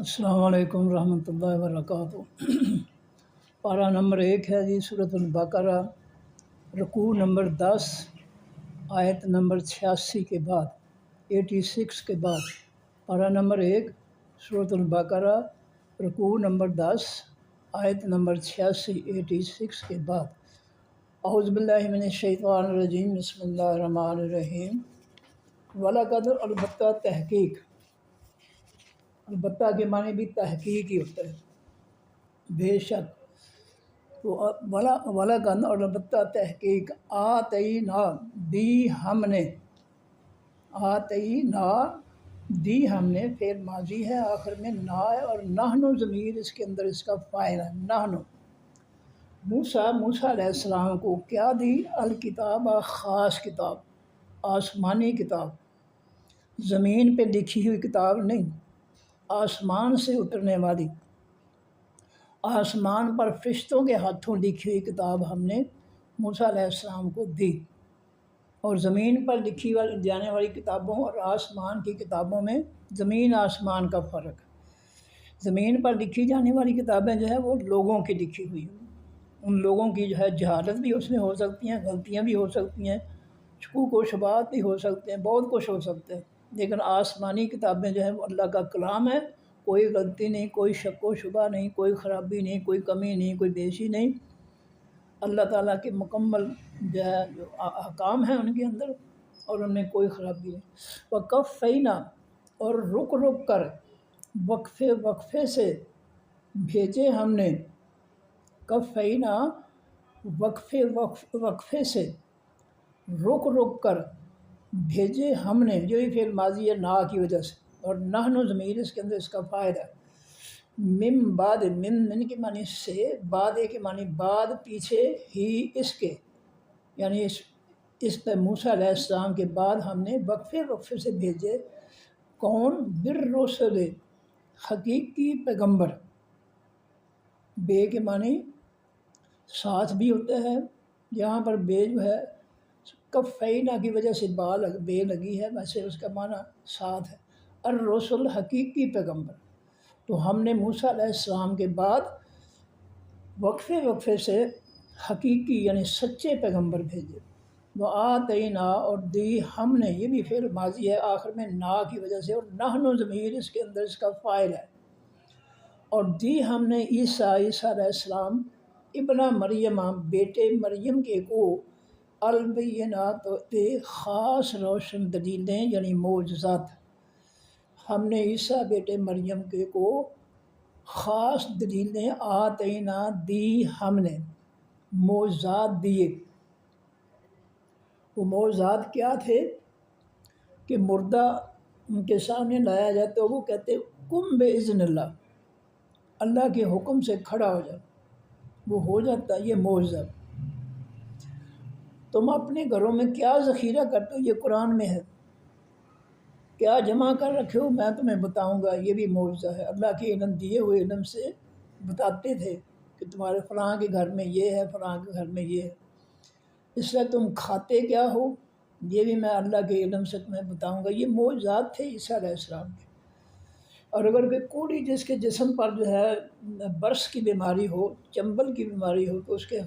السلام علیکم ورحمۃ اللہ وبرکاتہ۔ پارہ نمبر 1 ہے جی سورۃ البقرہ، رکوع نمبر 10، آیت نمبر 86 کے بعد 86 کے بعد۔ پارہ نمبر 1 سورۃ البقرہ، رکوع نمبر 10، آیت نمبر 86 کے بعد۔ اعوذ باللہ من الشیطان الرجیم، بسم اللہ الرحمن الرحیم۔ وَلَقَدْ البتہ تحقیق، البتہ کے معنی بھی تحقیق ہی ہوتا ہے، بے شک۔ تو وَلَقَدْ اور البتہ تحقیق، آتَینا دی ہم نے، آتَینا دی ہم نے، فعل ماضی ہے، آخر میں نا ہے، اور نحن ضمیر اس کے اندر اس کا فاعل ہے، نحن۔ موسیٰ علیہ السلام کو کیا دی؟ الکتاب، خاص کتاب، آسمانی کتاب، زمین پہ لکھی ہوئی کتاب نہیں، آسمان سے اترنے والی، آسمان پر فرشتوں کے ہاتھوں لکھی ہوئی کتاب ہم نے موسیٰ علیہ السلام کو دی۔ اور زمین پر لکھی جانے والی کتابوں اور آسمان کی کتابوں میں زمین آسمان کا فرق ہے۔ زمین پر لکھی جانے والی کتابیں جو ہے وہ لوگوں کی لکھی ہوئی ہیں، ان لوگوں کی جو ہے جہالت بھی اس میں ہو سکتی ہیں، غلطیاں بھی ہو سکتی ہیں، شکوک و شبہات بھی ہو سکتے ہیں، بہت کچھ ہو سکتے ہیں، لیکن آسمانی کتابیں جو ہیں وہ اللہ کا کلام ہے، کوئی غلطی نہیں، کوئی شک و شبہ نہیں، کوئی خرابی نہیں، کوئی کمی نہیں، کوئی بیشی نہیں۔ اللہ تعالیٰ کے مکمل جو ہے جو احکام ہیں ان کے اندر، اور ان میں کوئی خرابی نہیں۔ وَقَفَّيْنَا اور رک رک کر، وقفے وقفے سے بھیجے ہم نے، کفینا وقفے وقفے سے، رک رک کر بھیجے ہم نے، جو یہ فعل ماضی ہے نا کی وجہ سے، اور نحن ضمیر اس کے اندر اس کا فاعل ہے۔ من بعد، من کے معنی سے، بعد کے معنی بعد، پیچھے، ہی اس کے، یعنی اس پہ موسیٰ علیہ السلام کے بعد ہم نے وقفے وقفے سے بھیجے، کون؟ بالرسل، حقیقی پیغمبر۔ بے کے معنی ساتھ بھی ہوتا ہے، یہاں پر بے جو ہے کفینا کی وجہ سے بے لگی ہے، ویسے اس کا معنی ساتھ ہے۔ الرسل، حقیقی پیغمبر۔ تو ہم نے موسیٰ علیہ السلام کے بعد وقفے وقفے سے حقیقی یعنی سچے پیغمبر بھیجے۔ وَآتَیْنَا اور دی ہم نے، یہ بھی فعل ماضی ہے، آخر میں نا کی وجہ سے، اور نحن ضمیر اس کے اندر اس کا فاعل ہے۔ اور دی ہم نے عیسیٰ علیہ السلام، ابن مریم، بیٹے مریم کے کو، البینات، خاص روشن دلیلیں یعنی معجزات۔ ہم نے عیسیٰ بیٹے مریم کے کو خاص دلیلیں، آتینا دی ہم نے، معجزات دیے۔ وہ معجزات کیا تھے کہ مردہ ان کے سامنے لایا جائے تو وہ کہتے قم باذن اللہ، اللہ کے حکم سے کھڑا ہو جائے، وہ ہو جاتا۔ یہ معجزہ۔ تم اپنے گھروں میں کیا ذخیرہ کرتے ہو؟ یہ قرآن میں ہے، کیا جمع کر رکھے ہو میں تمہیں بتاؤں گا، یہ بھی معجزہ ہے۔ اللہ کے علم دیے ہوئے علم سے بتاتے تھے کہ تمہارے فلاں کے گھر میں یہ ہے، فلاں کے گھر میں یہ ہے، اس لیے تم کھاتے کیا ہو، یہ بھی میں اللہ کے علم سے تمہیں بتاؤں گا۔ یہ معجزات تھے عیسیٰ علیہ السلام کے۔ اور اگر کوئی کوڑی جس کے جسم پر جو ہے برس کی بیماری ہو، چنبل کی بیماری ہو، تو اس کے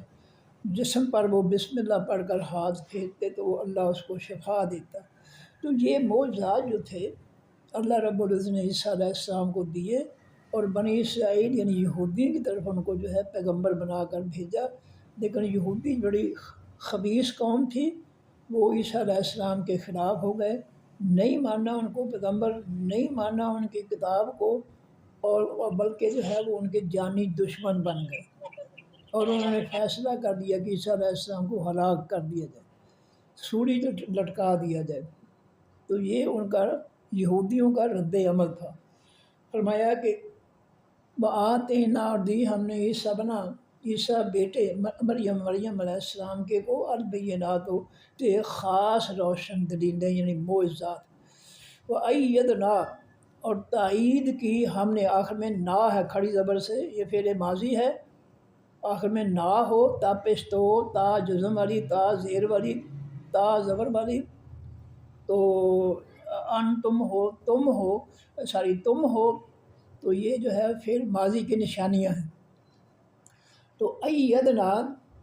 جسم پر وہ بسم اللہ پڑھ کر ہاتھ پھیرتے تو وہ اللہ اس کو شفا دیتا۔ تو یہ معجزات جو تھے اللہ رب العزت نے عیسیٰ علیہ السلام کو دیے، اور بنی اسرائیل یعنی یہودی کی طرف ان کو جو ہے پیغمبر بنا کر بھیجا، لیکن یہودی بڑی خبیث قوم تھی، وہ عیسیٰ علیہ السلام کے خلاف ہو گئے، نہیں ماننا ان کو پیغمبر، نہیں ماننا ان کی کتاب کو، اور بلکہ جو ہے وہ ان کے جانی دشمن بن گئے، اور انہوں نے فیصلہ کر دیا کہ عیسیٰ علیہ السلام کو ہلاک کر دیا جائے، سولی لٹکا دیا جائے۔ تو یہ ان کا یہودیوں کا رد عمل تھا۔ فرمایا کہ وَآتَیْنَا اور دی ہم نے عیسیٰ بیٹے مریم علیہ السلام کے کو البینات، خاص روشن دلیلیں یعنی معجزات۔ وَأَیَّدْنَا اور تائید کی ہم نے، آخر میں نا ہے کھڑی زبر سے، یہ فعل ماضی ہے، آخر میں نا ہو، تا پیشتو، تا جزم والی، تا زیر والی، تا زبر والی، تو تم ہو، تو یہ جو ہے فعل ماضی کی نشانیاں ہیں۔ تو ایدنا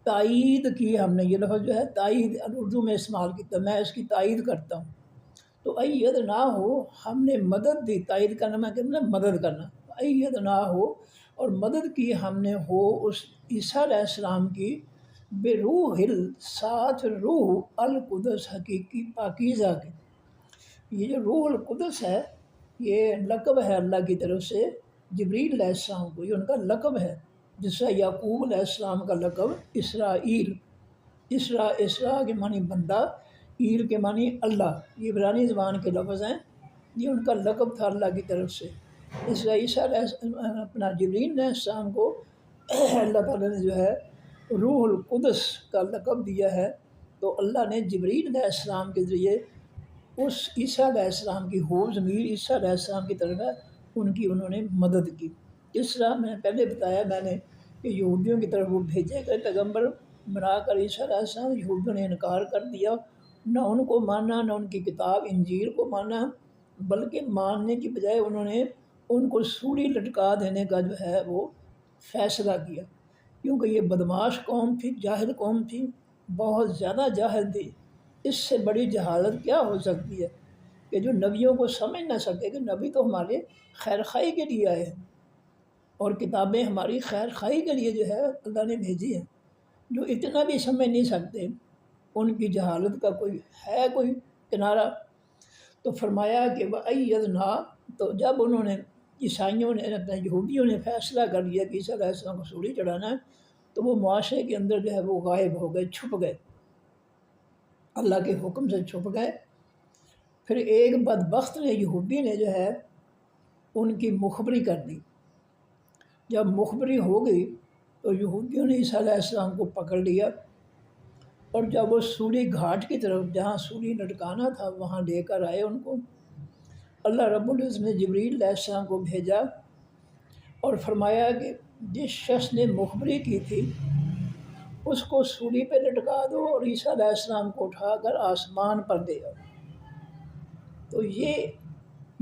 تائید کی ہم نے، یہ لفظ جو ہے تائید اردو میں استعمال کیا، میں اس کی تائید کرتا ہوں۔ تو ایدنا ہو، ہم نے مدد دی، تائید کرنا میں کہنا مدد کرنا، ایدنا ہو اور مدد کی ہم نے ہو اس عیسیٰ علیہ السلام کی، بروح ساتھ روح القدس حقیقی پاکیزہ کے۔ یہ جو روح القدس ہے یہ لقب ہے اللہ کی طرف سے جبریل علیہ السلام کو، یہ ان کا لقب ہے، جس سے یعقوب علیہ السلام کا لقب اسرائیل، اسرا کے معنی بندہ، ایل کے معنی اللہ، یہ عبرانی زبان کے لفظ ہیں، یہ ان کا لقب تھا اللہ کی طرف سے۔ عیسیٰ علیہ اپنا جبریل علیہ السلام کو اللہ تعالیٰ نے جو ہے روح القدس کا لقب دیا ہے، تو اللہ نے جبریل علیہ السلام کے ذریعے اس عیسیٰ علیہ السلام کی ضمیر عیسیٰ علیہ السلام کی طرف ہے، ان کی انہوں نے مدد کی۔ اس طرح میں نے پہلے بتایا میں نے کہ یہودیوں کی طرف وہ بھیجے گئے پیغمبر بنا کر عیسیٰ علیہ السلام، یہودیوں نے انکار کر دیا، نہ ان کو مانا، نہ ان کی کتاب انجیل کو مانا، بلکہ ماننے کی بجائے انہوں نے ان کو سولی لٹکا دینے کا جو ہے وہ فیصلہ کیا، کیونکہ یہ بدماش قوم تھی، جاہل قوم تھی، بہت زیادہ جاہل تھی۔ اس سے بڑی جہالت کیا ہو سکتی ہے کہ جو نبیوں کو سمجھ نہ سکے کہ نبی تو ہمارے خیر خواہی کے لیے آئے ہیں اور کتابیں ہماری خیر خواہی کے لیے جو ہے اللہ نے بھیجی ہیں، جو اتنا بھی سمجھ نہیں سکتے، ان کی جہالت کا کوئی کنارہ۔ تو فرمایا کہ وَأَيَّدْنَا، تو جب انہوں نے عیسائیوں نے یہودیوں نے فیصلہ کر لیا کہ عیسیٰ علیہ السلام کو سولی چڑھانا ہے، تو وہ معاشرے کے اندر جو ہے وہ غائب ہو گئے، چھپ گئے، اللہ کے حکم سے چھپ گئے۔ پھر ایک بدبخت نے، یہودی نے جو ہے ان کی مخبری کر دی۔ جب مخبری ہو گئی تو یہودیوں نے عیسیٰ علیہ السلام کو پکڑ لیا، اور جب وہ سولی گھاٹ کی طرف جہاں سولی لٹکانا تھا وہاں لے کر آئے ان کو، اللہ رب العزت نے جبریل علیہ السلام کو بھیجا اور فرمایا کہ جس شخص نے مخبری کی تھی اس کو سولی پہ لٹکا دو اور عیسیٰ علیہ السلام کو اٹھا کر آسمان پر دے آؤ۔ تو یہ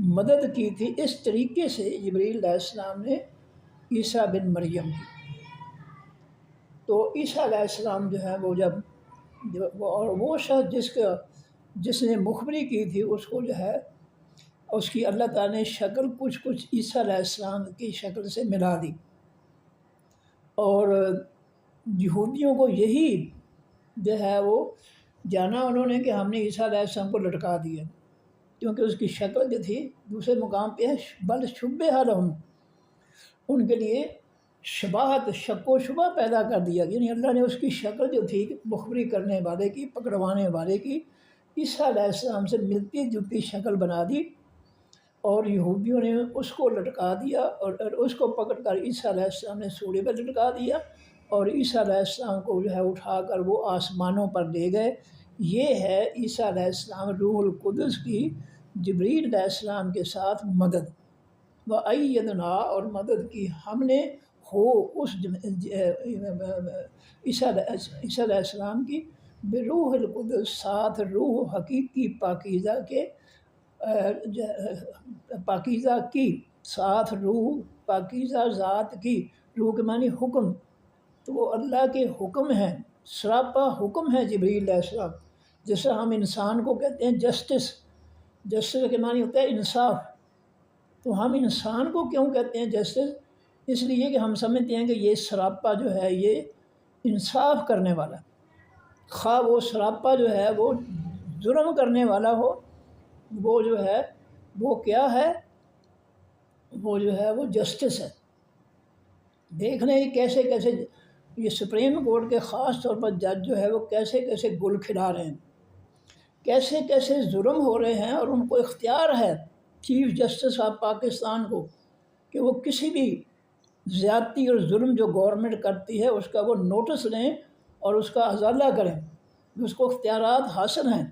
مدد کی تھی، اس طریقے سے جبریل علیہ السلام نے عیسیٰ بن مریم کی۔ تو عیسیٰ علیہ السلام جو ہے وہ اور وہ شخص جس نے مخبری کی تھی اس کو جو ہے اس کی اللہ تعالیٰ نے شکل کچھ عیسیٰ علیہ السلام کی شکل سے ملا دی، اور یہودیوں کو یہی جو ہے وہ جانا انہوں نے کہ ہم نے عیسیٰ علیہ السلام کو لٹکا دیا، کیونکہ اس کی شکل جو تھی دوسرے مقام پہ ہے، بل شبہ لہم، ان کے لیے شباہت، شک و شبہ پیدا کر دیا، یعنی اللہ نے اس کی شکل جو تھی مخبری کرنے والے کی، پکڑوانے والے کی، عیسیٰ علیہ السلام سے ملتی جلتی شکل بنا دی، اور یہودیوں نے اس کو لٹکا دیا، اور اس کو پکڑ کر عیسیٰ علیہ السلام نے سولی پہ لٹکا دیا، اور عیسیٰ علیہ السلام کو جو ہے اٹھا کر وہ آسمانوں پر لے گئے۔ یہ ہے عیسیٰ علیہ السلام روح القدس کی جبریل علیہ السلام کے ساتھ مدد۔ وَأَيَّدْنَا، اور مدد کی ہم نے ہو اس عیسیٰ علیہ السلام کی، بروح القدس ساتھ روح حقیقی پاکیزہ کے، پاکیزہ کی، ساتھ روح پاکیزہ ذات کی، روح کے معنی حکم، تو وہ اللہ کے حکم ہیں، سراپا حکم ہے جبریل علیہ السلام۔ جس طرح ہم انسان کو کہتے ہیں جسٹس کے معنی ہوتا ہے انصاف، تو ہم انسان کو کیوں کہتے ہیں جسٹس؟ اس لیے کہ ہم سمجھتے ہیں کہ یہ سراپا جو ہے یہ انصاف کرنے والا، خواہ وہ سراپا جو ہے وہ ظلم کرنے والا ہو، وہ جو ہے وہ کیا ہے، وہ جو ہے وہ جسٹس ہے۔ دیکھ رہے ہیں کیسے یہ سپریم کورٹ کے خاص طور پر جج جو ہے وہ کیسے گل کھلا رہے ہیں، کیسے ظلم ہو رہے ہیں، اور ان کو اختیار ہے چیف جسٹس آف پاکستان کو کہ وہ کسی بھی زیادتی اور ظلم جو گورنمنٹ کرتی ہے اس کا وہ نوٹس لیں اور اس کا ازالہ کریں، اس کو اختیارات حاصل ہیں،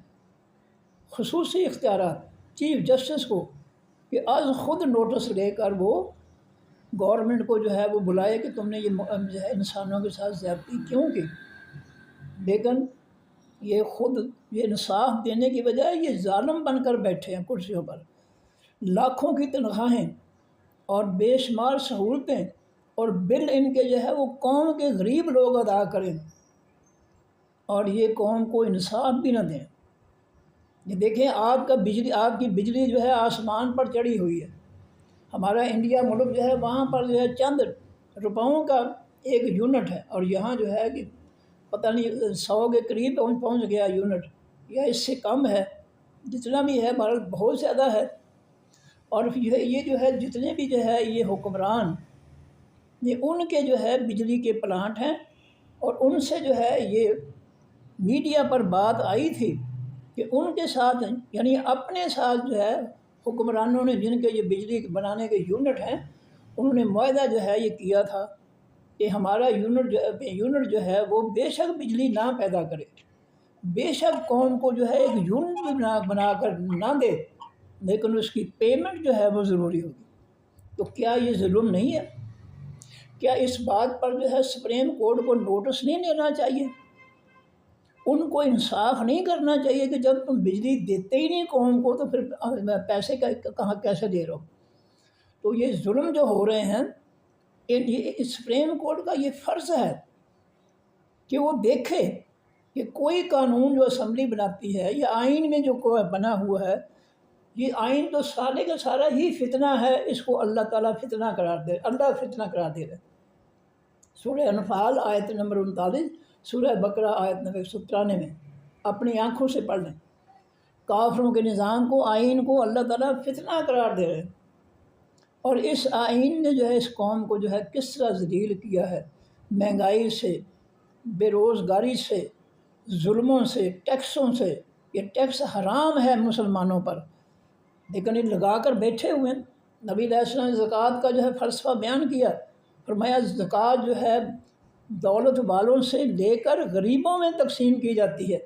خصوصی اختیارات چیف جسٹس کو، کہ آج خود نوٹس لے کر وہ گورنمنٹ کو جو ہے وہ بلائے کہ تم نے یہ انسانوں کے ساتھ زیادتی کیوں کی۔ لیکن یہ خود یہ انصاف دینے کی بجائے یہ ظالم بن کر بیٹھے ہیں کرسیوں پر، لاکھوں کی تنخواہیں اور بے شمار سہولتیں اور بل ان کے جو ہے وہ قوم کے غریب لوگ ادا کریں، اور یہ قوم کو انصاف بھی نہ دیں۔ یہ دیکھیں آپ کی بجلی جو ہے آسمان پر چڑھی ہوئی ہے، ہمارا انڈیا ملک جو ہے وہاں پر جو ہے چند روپوں کا ایک یونٹ ہے، اور یہاں جو ہے کہ پتہ نہیں 100 کے قریب پہنچ گیا یونٹ، یا اس سے کم ہے، جتنا بھی ہے بہت زیادہ ہے۔ اور یہ جو ہے جتنے بھی جو ہے یہ حکمران، یہ ان کے جو ہے بجلی کے پلانٹ ہیں، اور ان سے جو ہے یہ میڈیا پر بات آئی تھی کہ ان کے ساتھ یعنی اپنے ساتھ جو ہے حکمرانوں نے جن کے یہ بجلی بنانے کے یونٹ ہیں، انہوں نے معاہدہ جو ہے یہ کیا تھا کہ ہمارا یونٹ جو ہے وہ بے شک بجلی نہ پیدا کرے، بے شک قوم کو جو ہے ایک یونٹ بھی بنا کر نہ دے، لیکن اس کی پیمنٹ جو ہے وہ ضروری ہوگی۔ تو کیا یہ ظلم نہیں ہے؟ کیا اس بات پر جو ہے سپریم کورٹ کو نوٹس نہیں لینا چاہیے؟ ان کو انصاف نہیں کرنا چاہیے کہ جب تم بجلی دیتے ہی نہیں قوم کو تو پھر پیسے کیسے دے رہے ہو؟ تو یہ ظلم جو ہو رہے ہیں، یہ سپریم کورٹ کا یہ فرض ہے کہ وہ دیکھے کہ کوئی قانون جو اسمبلی بناتی ہے یا آئین میں جو بنا ہوا ہے، یہ آئین تو سارے کا سارا ہی فتنہ ہے، اس کو اللہ تعالیٰ فتنہ قرار دے رہے۔ سورہ انفال آیت نمبر 39، سورہ بقرہ آیت نمبر 193 میں اپنی آنکھوں سے پڑھ لیں۔ کافروں کے نظام کو، آئین کو اللہ تعالیٰ فتنہ قرار دے رہے ہیں، اور اس آئین نے جو ہے اس قوم کو جو ہے کس طرح ذلیل کیا ہے، مہنگائی سے، بے روزگاری سے، ظلموں سے، ٹیکسوں سے۔ یہ ٹیکس حرام ہے مسلمانوں پر، لیکن یہ لگا کر بیٹھے ہوئے ہیں۔ نبی علیہ السلام نے زکوٰۃ کا جو ہے فلسفہ بیان کیا، فرمایا زکوٰۃ جو ہے دولت والوں سے لے کر غریبوں میں تقسیم کی جاتی ہے،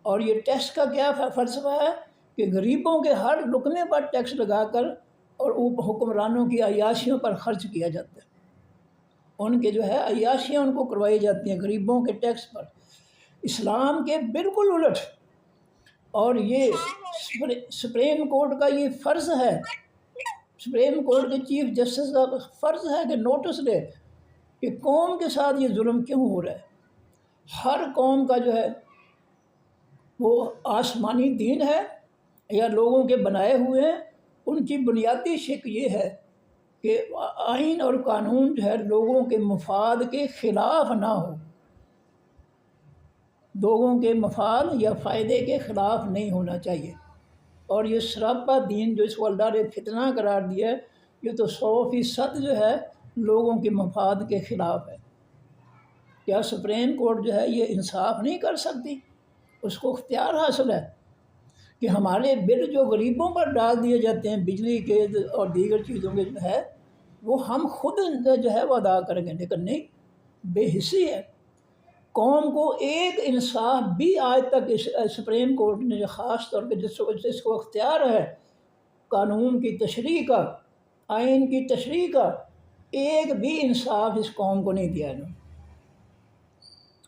اور یہ ٹیکس کا کیا فلسفہ ہے کہ غریبوں کے ہر لقمے پر ٹیکس لگا کر اور حکمرانوں کی عیاشیوں پر خرچ کیا جاتا ہے، ان کے جو ہے عیاشیاں ان کو کروائی جاتی ہیں غریبوں کے ٹیکس پر۔ اسلام کے بالکل الٹ، اور یہ سپریم کورٹ کا یہ فرض ہے، سپریم کورٹ کے چیف جسٹس کا فرض ہے کہ نوٹس لے کہ قوم کے ساتھ یہ ظلم کیوں ہو رہا ہے۔ ہر قوم کا جو ہے وہ آسمانی دین ہے یا لوگوں کے بنائے ہوئے ہیں، ان کی بنیادی شک یہ ہے کہ آئین اور قانون جو ہے لوگوں کے مفاد کے خلاف نہ ہو، لوگوں کے مفاد یا فائدے کے خلاف نہیں ہونا چاہیے۔ اور یہ سراپا دین جو اس کو اللہ نے فتنہ قرار دیا ہے، یہ تو 100% جو ہے لوگوں کے مفاد کے خلاف ہے۔ کیا سپریم کورٹ جو ہے یہ انصاف نہیں کر سکتی؟ اس کو اختیار حاصل ہے کہ ہمارے بل جو غریبوں پر ڈال دیے جاتے ہیں بجلی کے اور دیگر چیزوں کے جو ہے وہ ہم خود جو ہے وہ ادا کریں گے، لیکن نہیں، بے حسی ہے۔ قوم کو ایک انصاف بھی آج تک سپریم کورٹ نے جو خاص طور پہ جس کو اختیار ہے قانون کی تشریح کا، آئین کی تشریح کا، ایک بھی انصاف اس قوم کو نہیں دیا انہوں نے،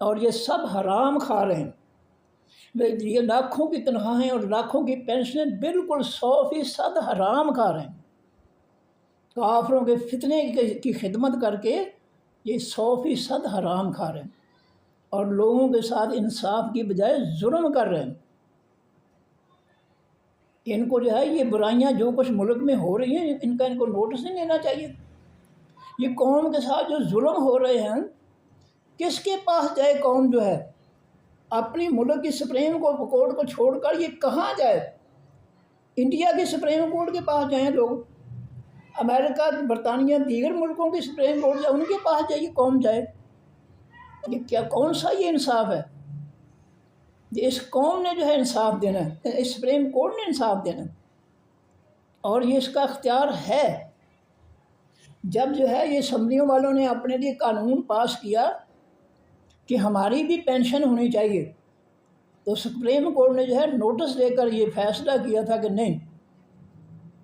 اور یہ سب حرام کھا رہے ہیں۔ یہ لاکھوں کی تنخواہیں اور لاکھوں کی پینشنیں بالکل 100% حرام کھا رہے ہیں۔ کافروں کے فتنے کی خدمت کر کے یہ 100% حرام کھا رہے ہیں، اور لوگوں کے ساتھ انصاف کی بجائے ظلم کر رہے ہیں۔ ان کو جو ہے یہ برائیاں جو کچھ ملک میں ہو رہی ہیں ان کو نوٹس نہیں لینا چاہیے۔ یہ قوم کے ساتھ جو ظلم ہو رہے ہیں، کس کے پاس جائے قوم جو ہے؟ اپنی ملک کی سپریم کورٹ کو چھوڑ کر یہ کہاں جائے؟ انڈیا کی سپریم کورٹ کے پاس جائیں لوگ، امریکہ، برطانیہ، دیگر ملکوں کی سپریم کورٹ جائے، ان کے پاس جائے قوم جائے۔ یہ کیا کون سا یہ انصاف ہے؟ یہ اس قوم نے جو ہے انصاف دینا ہے، اس سپریم کورٹ نے انصاف دینا ہے، اور یہ اس کا اختیار ہے۔ جب جو ہے یہ اسمبلیوں والوں نے اپنے لیے قانون پاس کیا کہ ہماری بھی پینشن ہونی چاہیے، تو سپریم کورٹ نے جو ہے نوٹس دے کر یہ فیصلہ کیا تھا کہ نہیں،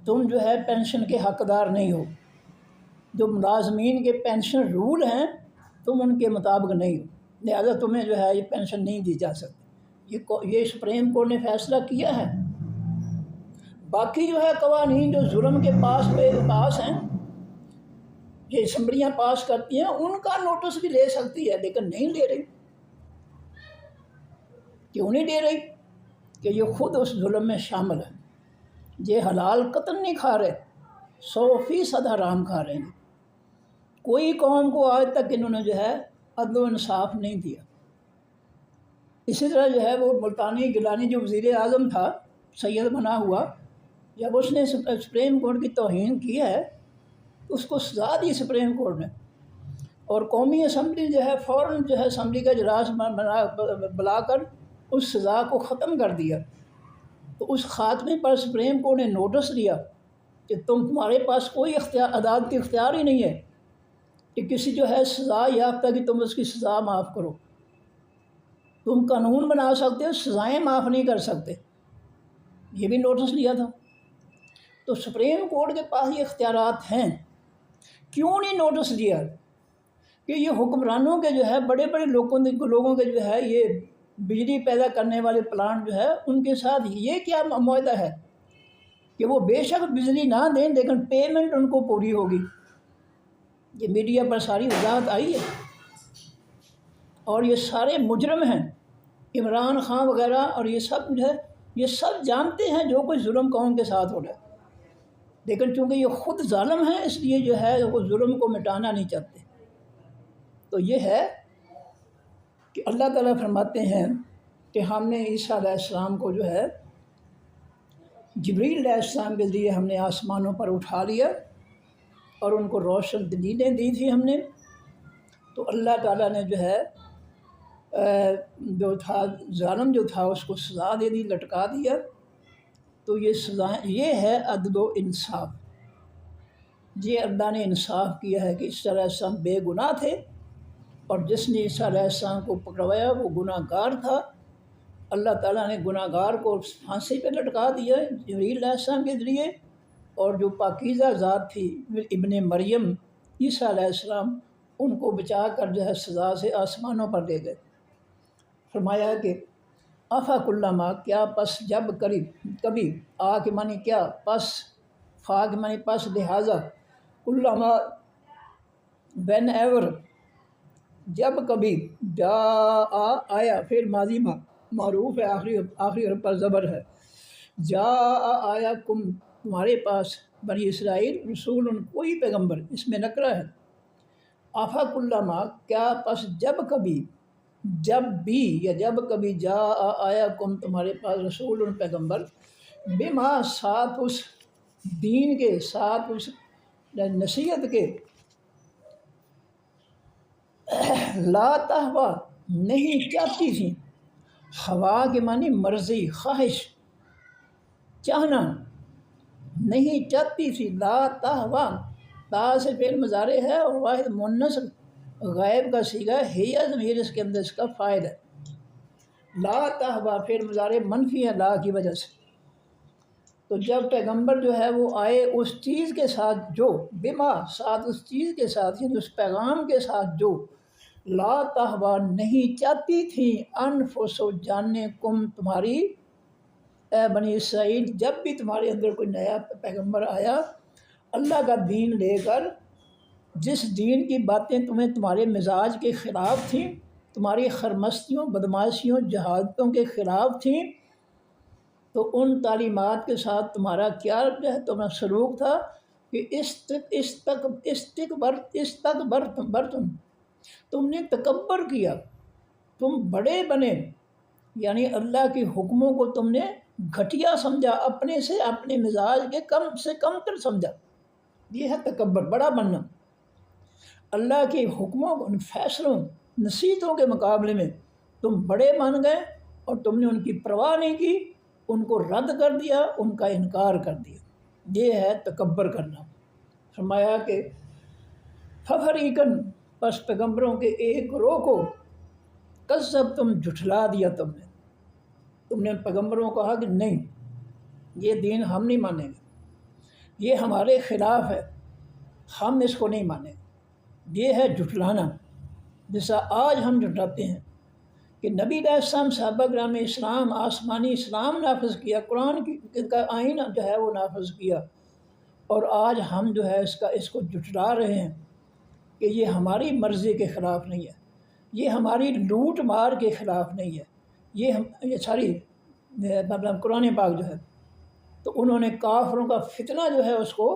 تم جو ہے پینشن کے حقدار نہیں ہو، جو ملازمین کے پینشن رول ہیں تم ان کے مطابق نہیں ہو، لہذا تمہیں جو ہے یہ پینشن نہیں دی جا سکتی۔ یہ سپریم کورٹ نے فیصلہ کیا ہے۔ باقی جو ہے قوانین جو ظلم کے پاس ہیں، یہ اسمبلیاں پاس کرتی ہیں، ان کا نوٹس بھی لے سکتی ہے، لیکن نہیں لے رہی۔ کیوں نہیں لے رہی؟ کہ یہ خود اس ظلم میں شامل ہے۔ یہ حلال قطن نہیں کھا رہے، 100% حرام کھا رہے ہیں۔ کوئی قوم کو آج تک انہوں نے جو ہے عدل و انصاف نہیں دیا۔ اسی طرح جو ہے وہ ملتانی گیلانی جو وزیر اعظم تھا، سید بنا ہوا، جب اس نے سپریم کورٹ کی توہین کی ہے تو اس کو سزا دی سپریم کورٹ نے، اور قومی اسمبلی جو ہے فوراً جو ہے اسمبلی کا اجلاس بلا کر اس سزا کو ختم کر دیا۔ تو اس خاتمے پر سپریم کورٹ نے نوٹس دیا کہ تمہارے پاس کوئی عدالتی اختیار ہی نہیں ہے کہ کسی جو ہے سزا یافتہ کہ تم اس کی سزا معاف کرو۔ تم قانون بنا سکتے ہو، سزائیں معاف نہیں کر سکتے۔ یہ بھی نوٹس لیا تھا۔ تو سپریم کورٹ کے پاس یہ اختیارات ہیں، کیوں نہیں نوٹس دیا کہ یہ حکمرانوں کے جو ہے بڑے بڑے لوگوں کے جو ہے یہ بجلی پیدا کرنے والے پلانٹ جو ہے ان کے ساتھ یہ کیا معاہدہ ہے کہ وہ بے شک بجلی نہ دیں لیکن پیمنٹ ان کو پوری ہوگی۔ یہ میڈیا پر ساری وضاحت آئی ہے، اور یہ سارے مجرم ہیں، عمران خان وغیرہ، اور یہ سب جو ہے یہ سب جانتے ہیں جو کوئی ظلم قوم کے ساتھ ہو رہا ہے، لیکن چونکہ یہ خود ظالم ہیں اس لیے جو ہے وہ ظلم کو مٹانا نہیں چاہتے۔ تو یہ ہے کہ اللہ تعالیٰ فرماتے ہیں کہ ہم نے عیسیٰ علیہ السلام کو جو ہے جبریل علیہ السلام کے ذریعے ہم نے آسمانوں پر اٹھا لیا اور ان کو روشن دلیلیں دی تھی ہم نے۔ تو اللہ تعالیٰ نے جو ہے جو تھا ظالم جو تھا اس کو سزا دے دی، لٹکا دیا۔ تو یہ سزا یہ ہے عدل و انصاف۔ یہ اللہ نے انصاف کیا ہے کہ عیسیٰ علیہ السلام بے گناہ تھے، اور جس نے عیسیٰ علیہ السلام کو پکڑوایا وہ گناہ گار تھا۔ اللہ تعالیٰ نے گناہ گار کو پھانسی پہ لٹکا دیا جبریل علیہ السلام کے ذریعے، اور جو پاکیزہ ذات تھی ابن مریم عیسیٰ علیہ السلام، ان کو بچا کر جو ہے سزا سے آسمانوں پر لے گئے۔ فرمایا کہ آفا کلّما، کیا پس جب کبھی، آ کے معنی کیا، پس، فا کے معنی پس، لہٰذا، کلّما وین ایور، جب کبھی، جا آیا، پھر ماضی معروف ہے، آخری حرف پر زبر ہے، جا آیا کم، تمہارے پاس، بنی اسرائیل، رسول کوئی پیغمبر، اس میں نکرہ ہے۔ آفا کلّما، کیا پس جب کبھی، جب بھی یا جب کبھی، جا آیا کم، تمہارے پاس، رسول پیغمبر، بما، ساتھ اس دین کے، ساتھ اس نصیحت کے، لا تہوا، نہیں چاہتی تھی، ہوا کے معنی مرضی، خواہش، چاہنا، نہیں چاہتی تھی، لا تہوا، تا سے فعل مضارع ہے اور واحد مؤنث غائب کا صیغہ ہے، ضمیر اس کے اندر اس کا فاعل ہے۔ لا تہوا فعل مضارع منفی ہے لا کی وجہ سے۔ تو جب پیغمبر جو ہے وہ آئے اس چیز کے ساتھ جو، بما، ساتھ اس چیز کے ساتھ، یعنی اس پیغام کے ساتھ جو، لا تہوا، نہیں چاہتی تھی، انفس، جانے، کم، تمہاری، اے بنی اسرائیل، جب بھی تمہارے اندر کوئی نیا پیغمبر آیا اللہ کا دین لے کر، جس دین کی باتیں تمہارے مزاج کے خلاف تھیں، تمہاری خرمستیوں، بدماشیوں، جہالتوں کے خلاف تھیں، تو ان تعلیمات کے ساتھ تمہارا کیا جو ہے تمہارا سلوک تھا کہ استکبرتم، تم نے تکبر کیا، تم بڑے بنے، یعنی اللہ کے حکموں کو تم نے گھٹیا سمجھا، اپنے سے اپنے مزاج کے کم سے کم تر سمجھا۔ یہ ہے تکبر، بڑا بننا۔ اللہ کے حکموں، فیصلوں، نصیحتوں کے مقابلے میں تم بڑے مان گئے اور تم نے ان کی پرواہ نہیں کی، ان کو رد کر دیا، ان کا انکار کر دیا۔ یہ ہے تکبر کرنا۔ فرمایا کہ ففریقاً، پس پیغمبروں کے ایک گروہ کو، کذب، تم جھٹلا دیا، تم نے پیغمبروں کو کہا کہ نہیں، یہ دین ہم نہیں مانیں گے، یہ ہمارے خلاف ہے، ہم اس کو نہیں مانیں گے۔ یہ ہے جھٹلانا، جیسا آج ہم جھٹلاتے ہیں کہ نبی علیہ السلام صحابہ کرام اسلام آسمانی اسلام نافذ کیا، قرآن کا آئین جو ہے وہ نافذ کیا، اور آج ہم جو ہے اس کو جھٹلا رہے ہیں کہ یہ ہماری مرضی کے خلاف نہیں ہے، یہ ہماری لوٹ مار کے خلاف نہیں ہے، یہ ساری مطلب قرآن پاک جو ہے، تو انہوں نے کافروں کا فتنہ جو ہے اس کو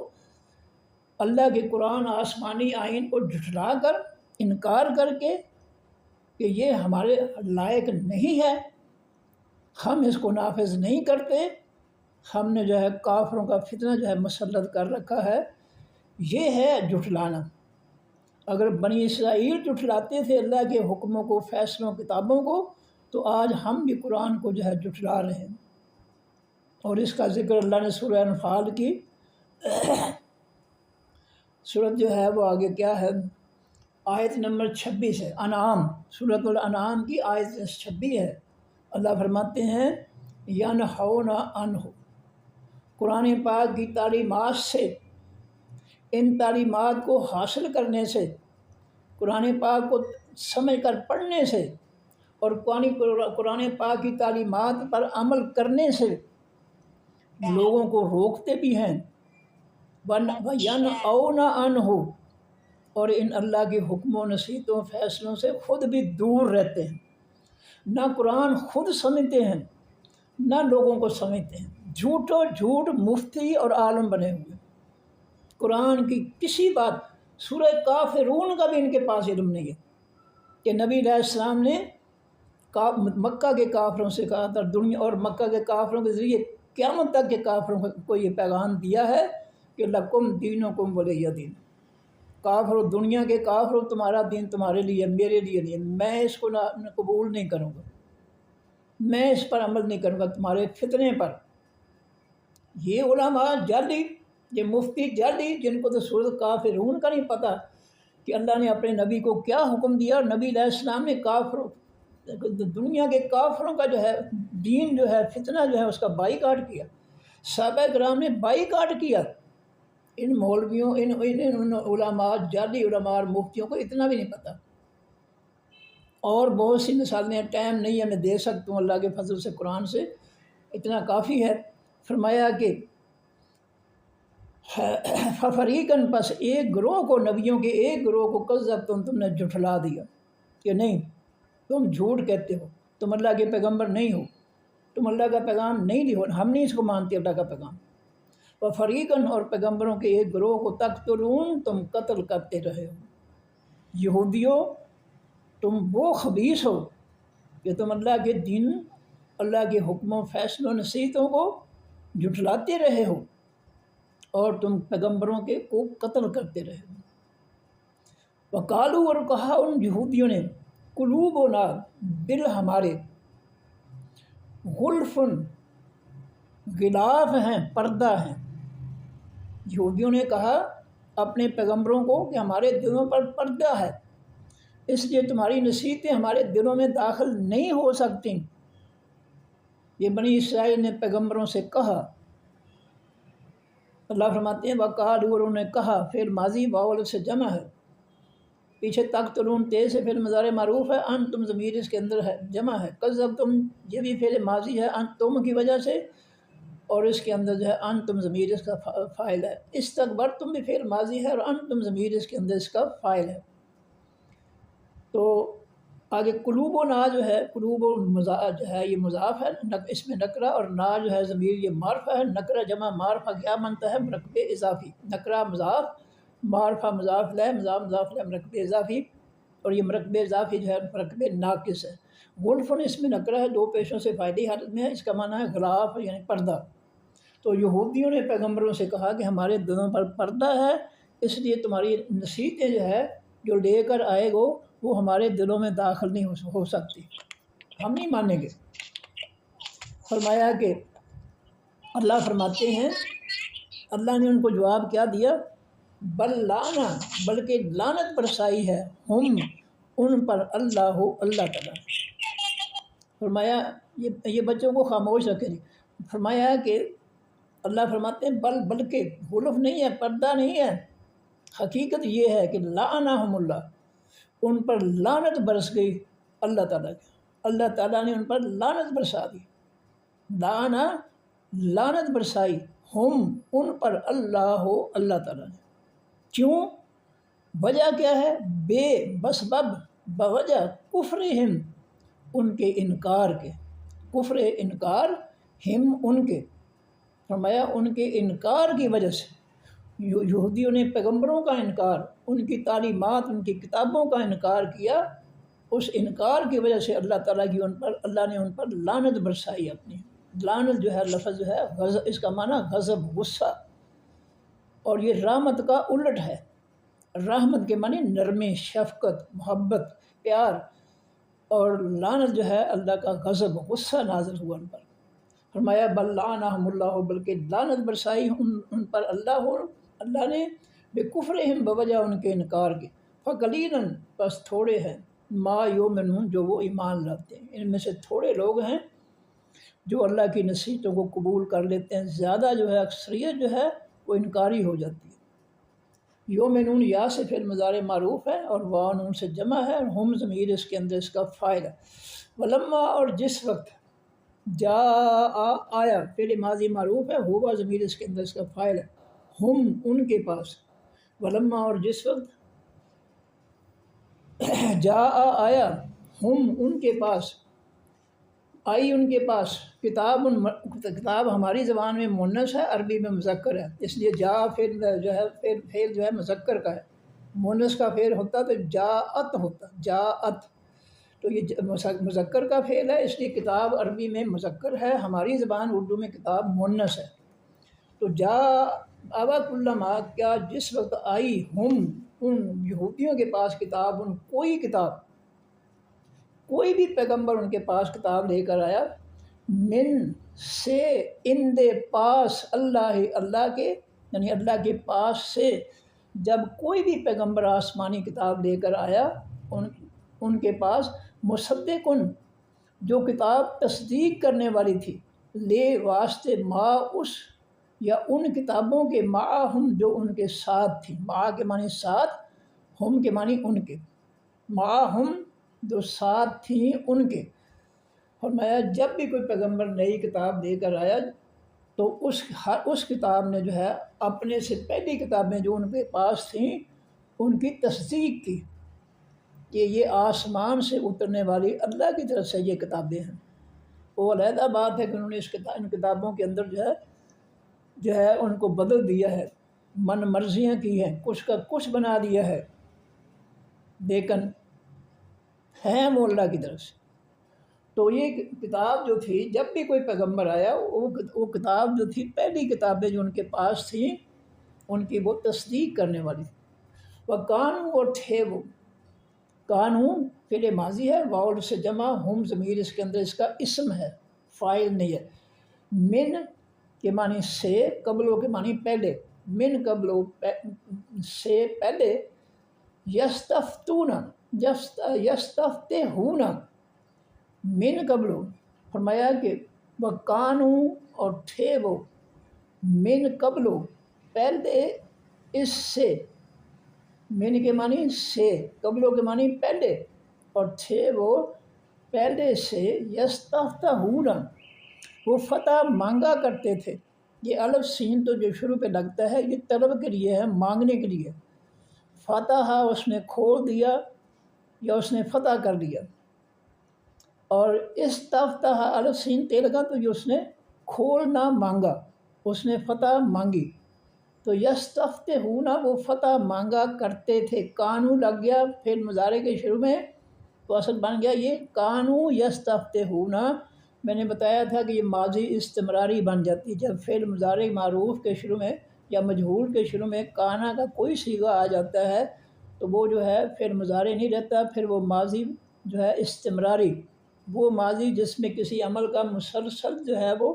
اللہ کے قرآن آسمانی آئین کو جھٹلا کر انکار کر کے کہ یہ ہمارے لائق نہیں ہے، ہم اس کو نافذ نہیں کرتے، ہم نے جو ہے کافروں کا فتنہ جو ہے مسلط کر رکھا ہے، یہ ہے جھٹلانا۔ اگر بنی اسرائیل جھٹلاتے تھے اللہ کے حکموں کو، فیصلوں، کتابوں کو، تو آج ہم بھی قرآن کو جو ہے جھٹلا رہے ہیں۔ اور اس کا ذکر اللہ نے سورہ انفال کی سورت جو ہے وہ آگے کیا ہے، آیت نمبر 26 ہے، انعام، سورۃ الانعام کی آیت 26 ہے۔ اللہ فرماتے ہیں ینہون عنہ، قرآن پاک کی تعلیمات سے، ان تعلیمات کو حاصل کرنے سے، قرآن پاک کو سمجھ کر پڑھنے سے اور قرآن پاک کی تعلیمات پر عمل کرنے سے لوگوں کو روکتے بھی ہیں، وَيَنْأَوْنَ عَنْهُ، اور ان اللہ کے حکم و نصیحتوں فیصلوں سے خود بھی دور رہتے ہیں، نہ قرآن خود سمجھتے ہیں نہ لوگوں کو سمجھتے ہیں، جھوٹ مفتی اور عالم بنے ہوئے، قرآن کی کسی بات، سورہ کافرون کا بھی ان کے پاس علم نہیں ہے کہ نبی علیہ السلام نے مکہ کے کافروں سے کہا تھا، دنیا اور مکہ کے کافروں کے ذریعے قیامت تک کے کافروں کو یہ پیغام دیا ہے کہ لکم دینکم ولی دین، کافروں، دنیا کے کافروں، تمہارا دین تمہارے لیے، میرے لیے نہیں ہے، میں اس کو قبول نہیں کروں گا، میں اس پر عمل نہیں کروں گا تمہارے فتنے پر۔ یہ علماء جعلی، یہ مفتی جعلی، جن کو تو سورۃ کافرون کا نہیں پتہ کہ اللہ نے اپنے نبی کو کیا حکم دیا، اور نبی علیہ السلام نے کافروں، دنیا کے کافروں کا جو ہے دین جو ہے، فتنہ جو ہے، اس کا بائیکاٹ کیا، صحابہ کرام نے بائیکاٹ کیا۔ ان مولویوں، ان علماء، جعلی علماء اور مفتیوں کو اتنا بھی نہیں پتہ۔ اور بہت سی مثالیں، ٹائم نہیں ہے میں دے سکتا ہوں، اللہ کے فضل سے قرآن سے اتنا کافی ہے۔ فرمایا کہ فریقاً، پس ایک گروہ کو، نبیوں کے ایک گروہ کو کذبتم، تم نے جھٹلا دیا کہ نہیں، تم جھوٹ کہتے ہو، تم اللہ کے پیغمبر نہیں ہو، تم اللہ کا پیغام نہیں لی ہو، ہم نہیں اس کو مانتے اللہ کا پیغام۔ فریقاً، اور پیغمبروں کے ایک گروہ کو تقتلون، تم قتل کرتے رہے ہو۔ یہودیوں، تم وہ خبیث ہو کہ تم اللہ کے دین، اللہ کے حکموں، فیصلوں، نصیحتوں کو جھٹلاتے رہے ہو، اور تم پیغمبروں کے کو قتل کرتے رہے ہو۔ وقالو، اور کہا ان یہودیوں نے، قلوبنا، دل ہمارے، غلفن، غلاف ہیں، پردہ ہیں۔ یہودیوں نے کہا اپنے پیغمبروں کو کہ ہمارے دلوں پر پردہ ہے، اس لیے تمہاری نصیحتیں ہمارے دلوں میں داخل نہیں ہو سکتی۔ یہ بنی اسرائیل نے پیغمبروں سے کہا۔ اللہ فرماتے ہیں وقالو، اور انہوں نے کہا، فعل ماضی واو سے جمع ہے، پیچھے تقتلون تے سے فعل مضارع معروف ہے، انتم ضمیر اس کے اندر ہے، جمع ہے، کذبتم یہ بھی فعل ماضی ہے انتم کی وجہ سے، اور اس کے اندر جو ہے انتم ضمیر اس کا فاعل ہے، استکبرتم بھی فعل ماضی ہے اور انتم ضمیر اس کے اندر اس کا فاعل ہے۔ تو آگے قلوب و نا جو ہے، قلوب و جو ہے یہ مضاف ہے، اس میں نکرہ، اور نا جو ہے ضمیر یہ معرفہ ہے، نکرہ جمع معرفہ کیا بنتا ہے، مرکب اضافی، نکرہ مضاف، معرفہ مضاف لہ، مضاف لہ مرکب اضافی، اور یہ مرکب اضافی جو ہے مرکب ناقص ہے۔ غلفن اس میں نکرہ ہے، دو پیشوں سے فائدی حالت میں ہے، اس کا معنی ہے غلاف یعنی پردہ۔ تو یہودیوں نے پیغمبروں سے کہا کہ ہمارے دلوں پر پردہ ہے، اس لیے تمہاری نصیحتیں جو ہے جو لے کر آئے گو وہ ہمارے دلوں میں داخل نہیں ہو سکتی، ہم نہیں مانیں گے۔ فرمایا کہ اللہ فرماتے ہیں، اللہ نے ان کو جواب کیا دیا، بل لانا، بلکہ لعنت برسائی ہے، ہم ان پر، اللہ تعالیٰ۔ فرمایا یہ بچوں کو خاموش رکھیں۔ فرمایا کہ اللہ فرماتے ہیں بلکہ، غلف نہیں ہے، پردہ نہیں ہے، حقیقت یہ ہے کہ لعنہم اللہ، ان پر لعنت برس گئی اللہ تعالیٰ کی، اللہ تعالیٰ نے ان پر لعنت برسا دی، دانا لعنت برسائی، ہم ان پر، اللہ تعالیٰ نے۔ کیوں؟ وجہ کیا ہے؟ بے بسبب بوجہ کفرہم، ان کے انکار کے، کفر انکار، ہم ان کے، فرمایا ان کے انکار کی وجہ سے، یہودیوں نے پیغمبروں کا انکار، ان کی تعلیمات، ان کی کتابوں کا انکار کیا، اس انکار کی وجہ سے اللہ تعالیٰ کی اللہ نے ان پر لعنت برسائی اپنی۔ لعنت جو ہے لفظ جو ہے غضب، اس کا معنی غضب، غصہ، اور یہ رحمت کا الٹ ہے۔ رحمت کے معنی نرمی، شفقت، محبت، پیار، اور لعنت جو ہے اللہ کا غضب، غصہ نازل ہوا ان پر۔ فرمایا بل لعنہم اللہ، بلکہ لعنت برسائی ان پر اللہ نے بکفرہم، بوجہ ان کے انکار کے، فقلیلاً، بس تھوڑے ہیں، ما یؤمنون، جو وہ ایمان لاتے ہیں، ان میں سے تھوڑے لوگ ہیں جو اللہ کی نصیحتوں کو قبول کر لیتے ہیں، زیادہ جو ہے اکثریت جو ہے وہ انکاری ہو جاتی ہے۔ یؤمنون یا سے فعل مضارع معروف ہے اور واو نون سے جمع ہے، اور ہم ضمیر اس کے اندر اس کا فاعل ہے۔ ولما، اور جس وقت، جاء آیا فعل ماضی معروف ہے، ہوا ضمیر اس کے اندر اس کا فاعل ہے، ہم ان کے پاس، ولما اور جس وقت، جاء آیا، ہم ان کے پاس، آئی ان کے پاس، کتاب ہماری زبان میں مؤنث ہے، عربی میں مذکر ہے، اس لیے جا فعل جو ہے مذکر کا ہے، مؤنث کا فعل ہوتا تو جاءت ہوتا، جاءت، تو یہ مذکر کا فعل ہے، اس لیے کتاب عربی میں مذکر ہے، ہماری زبان اردو میں کتاب مؤنث ہے۔ تو جاء کلما، کیا جس وقت آئی، ہم ان یہودیوں کے پاس، کتاب، ان کوئی کتاب، کوئی بھی پیغمبر ان کے پاس کتاب لے کر آیا، من سے، ان دے پاس، اللہ کے، یعنی اللہ کے پاس سے، جب کوئی بھی پیغمبر آسمانی کتاب لے کر آیا ان کے پاس، مصدقن، جو کتاب تصدیق کرنے والی تھی، لے واسطے، ما اس، یا ان کتابوں کے، معہم، جو ان کے ساتھ تھی، مع کے معنی ساتھ، ہم کے معنی ان کے، معہم، جو ساتھ تھیں ان کے۔ فرمایا جب بھی کوئی پیغمبر نئی کتاب لے کر آیا تو اس کتاب نے جو ہے اپنے سے پہلی کتابیں جو ان کے پاس تھیں ان کی تصدیق کی کہ یہ آسمان سے اترنے والی اللہ کی طرف سے یہ کتابیں ہیں۔ وہ علیحدہ بات ہے کہ انہوں نے ان کتابوں کے اندر جو ہے ان کو بدل دیا ہے، من مرضیاں کی ہیں، کچھ کا کچھ بنا دیا ہے، لیکن ہیں وہ اللہ کی طرف سے۔ تو یہ کتاب جو تھی، جب بھی کوئی پیغمبر آیا وہ کتاب جو تھی، پہلی کتابیں جو ان کے پاس تھیں ان کی وہ تصدیق کرنے والی تھی۔ وہ کانوں، اور تھے وہ، کانوں فعل ماضی ہے، واؤ سے جمع، ہم ضمیر اس کے اندر اس کا اسم ہے، فاعل نہیں ہے۔ من کے معنی سے، قبلوں کے معنی پہلے، من قبلوں سے پہلے، یستفتون، یستفتحون، من قبلوں، فرمایا کہ وہ کانوں، اور تھے وہ، من قبلوں، پہلے اس سے، من کے معنی سے، قبلوں کے معنی پہلے، اور تھے وہ پہلے سے، یستفتحون، وہ فتح مانگا کرتے تھے۔ یہ الف سین تو جو شروع پہ لگتا ہے یہ طلب کے لیے ہے، مانگنے کے لیے۔ فتح اس نے کھول دیا یا اس نے فتح کر دیا، اور استفتح الف سین تے لگا تو یہ اس نے کھولنا مانگا، اس نے فتح مانگی۔ تو یستفتحون، وہ فتح مانگا کرتے تھے، کانوں لگ گیا فعل مضارع کے شروع میں تو اصل بن گیا یہ کانوں یستفتحون۔ میں نے بتایا تھا کہ یہ ماضی استمراری بن جاتی ہے جب فعل مضارع معروف کے شروع میں یا مجہول کے شروع میں کانا کا کوئی صیغہ آ جاتا ہے تو وہ جو ہے فعل مضارع نہیں رہتا، پھر وہ ماضی جو ہے استمراری، وہ ماضی جس میں کسی عمل کا مسلسل جو ہے وہ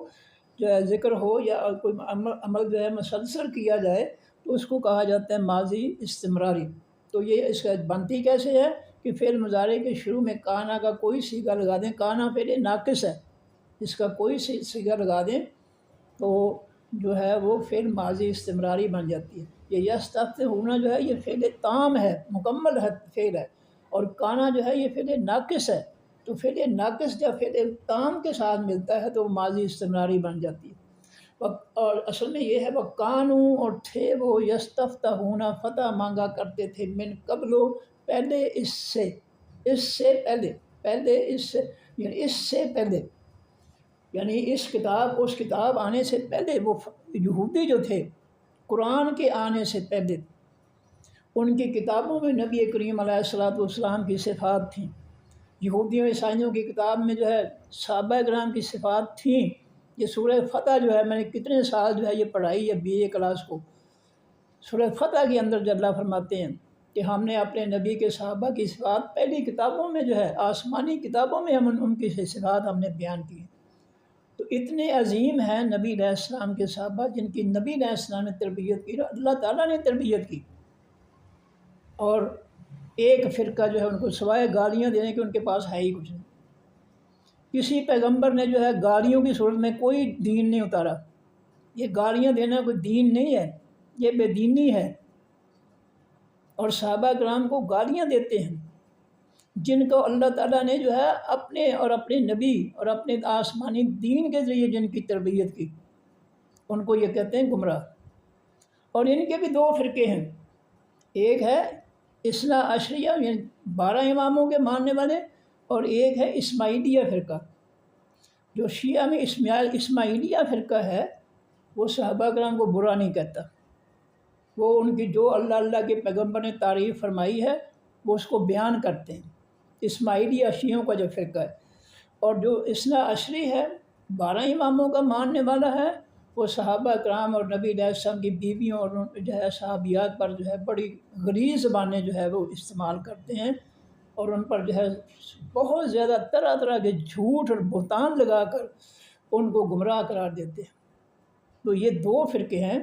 جو ہے ذکر ہو یا کوئی عمل جو ہے مسلسل کیا جائے تو اس کو کہا جاتا ہے ماضی استمراری۔ تو یہ اس کا بنتی کیسے ہے کہ فعل مضارع کے شروع میں کانا کا کوئی صیغہ لگا دیں، کانا فعل ناقص ہے، اس کا کوئی صیغہ لگا دیں تو جو ہے وہ فعل ماضی استمراری بن جاتی ہے۔ یہ یستفتحون جو ہے یہ فعل تام ہے، مکمل ہے فعل ہے، اور کانا جو ہے یہ فعل ناقص ہے، تو فعل ناقص جب فعل تام کے ساتھ ملتا ہے تو وہ ماضی استمراری بن جاتی ہے۔ اور اصل میں یہ ہے وہ کانوں اور تھے وہ یستفتحون فتح مانگا کرتے تھے من قبل پہلے اس سے پہلے اس سے پہلے یعنی اس کتاب آنے سے پہلے وہ یہودی جو تھے قرآن کے آنے سے پہلے ان کی کتابوں میں نبی کریم علیہ الصلوۃ والسلام کی صفات تھیں۔ یہودیوں عیسائیوں کی کتاب میں جو ہے صحابہ کرام کی صفات تھیں۔ یہ سورہ فتح جو ہے میں نے کتنے سال جو ہے یہ پڑھائی ہے BA کلاس کو۔ سورہ فتح کے اندر جو اللہ فرماتے ہیں کہ ہم نے اپنے نبی کے صحابہ کی صفات پہلی کتابوں میں جو ہے آسمانی کتابوں میں ہم ان کی صفات ہم نے بیان کی۔ تو اتنے عظیم ہیں نبی علیہ السلام کے صحابہ جن کی نبی علیہ السلام نے تربیت کی، اللہ تعالیٰ نے تربیت کی، اور ایک فرقہ جو ہے ان کو سوائے گالیاں دینے کے ان کے پاس ہے ہی کچھ نہیں۔ کسی پیغمبر نے جو ہے گالیوں کی صورت میں کوئی دین نہیں اتارا۔ یہ گالیاں دینا کوئی دین نہیں ہے، یہ بے دینی ہے۔ اور صحابہ کرام کو گالیاں دیتے ہیں جن کو اللہ تعالیٰ نے جو ہے اپنے اور اپنے نبی اور اپنے آسمانی دین کے ذریعے جن کی تربیت کی، ان کو یہ کہتے ہیں گمراہ۔ اور ان کے بھی دو فرقے ہیں، ایک ہے اثنا عشریہ یعنی 12 اماموں کے ماننے والے، اور ایک ہے اسماعیلیہ فرقہ۔ جو شیعہ میں اسماعیلیہ فرقہ ہے وہ صحابہ کرام کو برا نہیں کہتا، وہ ان کی جو اللہ کے پیغمبر نے تعریف فرمائی ہے وہ اس کو بیان کرتے ہیں، اسماعیلیہ شیعوں کا جو فرقہ ہے۔ اور جو اثنا عشری ہے 12 اماموں کا ماننے والا ہے، وہ صحابہ کرام اور نبی علیہ السلام کی بیویوں اور جو ہے صحابیات پر جو ہے بڑی غلیظ زبانیں جو ہے وہ استعمال کرتے ہیں، اور ان پر جو ہے بہت زیادہ طرح طرح کے جھوٹ اور بہتان لگا کر ان کو گمراہ قرار دیتے ہیں۔ تو یہ دو فرقے ہیں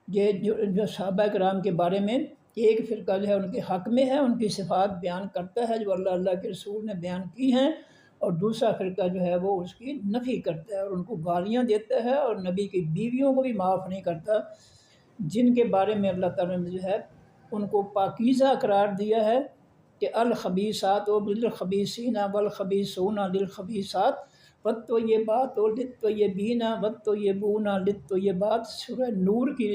یہ جو صحابہ کرام کے بارے میں، ایک فرقہ جو ہے ان کے حق میں ہے، ان کی صفات بیان کرتا ہے جو اللہ کے رسول نے بیان کی ہیں، اور دوسرا فرقہ جو ہے وہ اس کی نفی کرتا ہے اور ان کو گالیاں دیتا ہے، اور نبی کی بیویوں کو بھی معاف نہیں کرتا جن کے بارے میں اللہ تعالیٰ نے جو ہے ان کو پاکیزہ قرار دیا ہے کہ الخبیثات للخبیثین والخبیثون للخبیثات والطیبات للطیبین والطیبون للطیبات۔ سورہ نور کی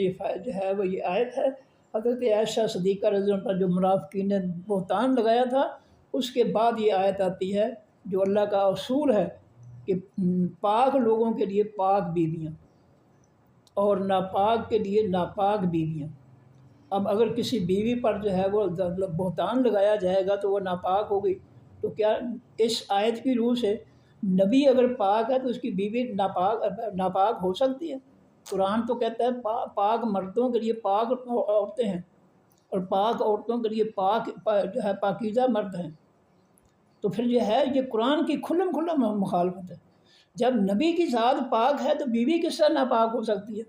جو ہے وہ یہ آیت ہے۔ حضرت عائشہ صدیقہ رضی اللہ عنہا پر جو منافقین نے بہتان لگایا تھا، اس کے بعد یہ آیت آتی ہے جو اللہ کا اصول ہے کہ پاک لوگوں کے لیے پاک بیویاں اور ناپاک کے لیے ناپاک بیویاں۔ اب اگر کسی بیوی پر جو ہے وہ بہتان لگایا جائے گا تو وہ ناپاک ہو گئی، تو کیا اس آیت کی روح سے نبی اگر پاک ہے تو اس کی بیوی ناپاک ہو سکتی ہے؟ قرآن تو کہتا ہے پاک مردوں کے لیے پاک عورتیں ہیں، اور پاک عورتوں کے لیے پاک جو ہے پاکیزہ مرد ہیں۔ تو پھر یہ قرآن کی کھلم مخالفت ہے۔ جب نبی کی ذات پاک ہے تو بیوی کس طرح ناپاک ہو سکتی ہے؟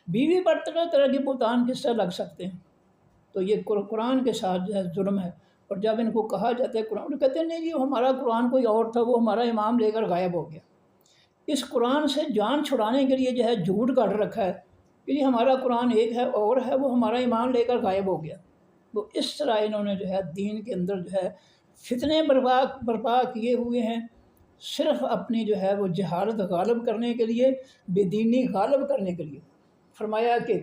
بیوی پر طرح طرح کے بہتان کس طرح لگ سکتے ہیں؟ تو یہ قرآن کے ساتھ جو ہے ظلم ہے۔ اور جب ان کو کہا جاتا ہے قرآن، کہتے ہیں نہیں جی ہمارا قرآن کوئی اور تھا، وہ ہمارا امام لے کر غائب ہو گیا۔ اس قرآن سے جان چھڑانے کے لیے جو ہے جھوٹ کاٹ رکھا ہے کہ جی ہمارا قرآن ایک ہے اور ہے، وہ ہمارا امام لے کر غائب ہو گیا۔ تو اس طرح انہوں نے جو ہے دین کے اندر جو ہے فتنے برپا کیے ہوئے ہیں، صرف اپنی جو ہے وہ جہالت غالب کرنے کے لیے، بے دینی غالب کرنے کے لیے۔ فرمایا کہ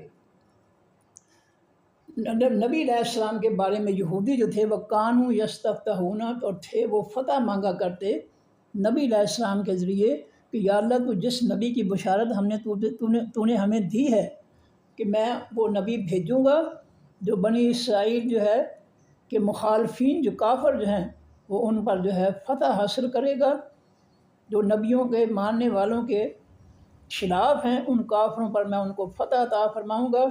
نبی علیہ السلام کے بارے میں یہودی جو تھے وہ کانوا یستفتحون، اور تھے وہ فتح مانگا کرتے نبی علیہ السلام کے ذریعے کہ یا اللہ تو جس نبی کی بشارت تو نے ہمیں دی ہے کہ میں وہ نبی بھیجوں گا جو بنی اسرائیل جو ہے کہ مخالفین جو کافر جو ہیں وہ ان پر جو ہے فتح حاصل کرے گا، جو نبیوں کے ماننے والوں کے خلاف ہیں ان کافروں پر میں ان کو فتح عطا فرماؤں گا۔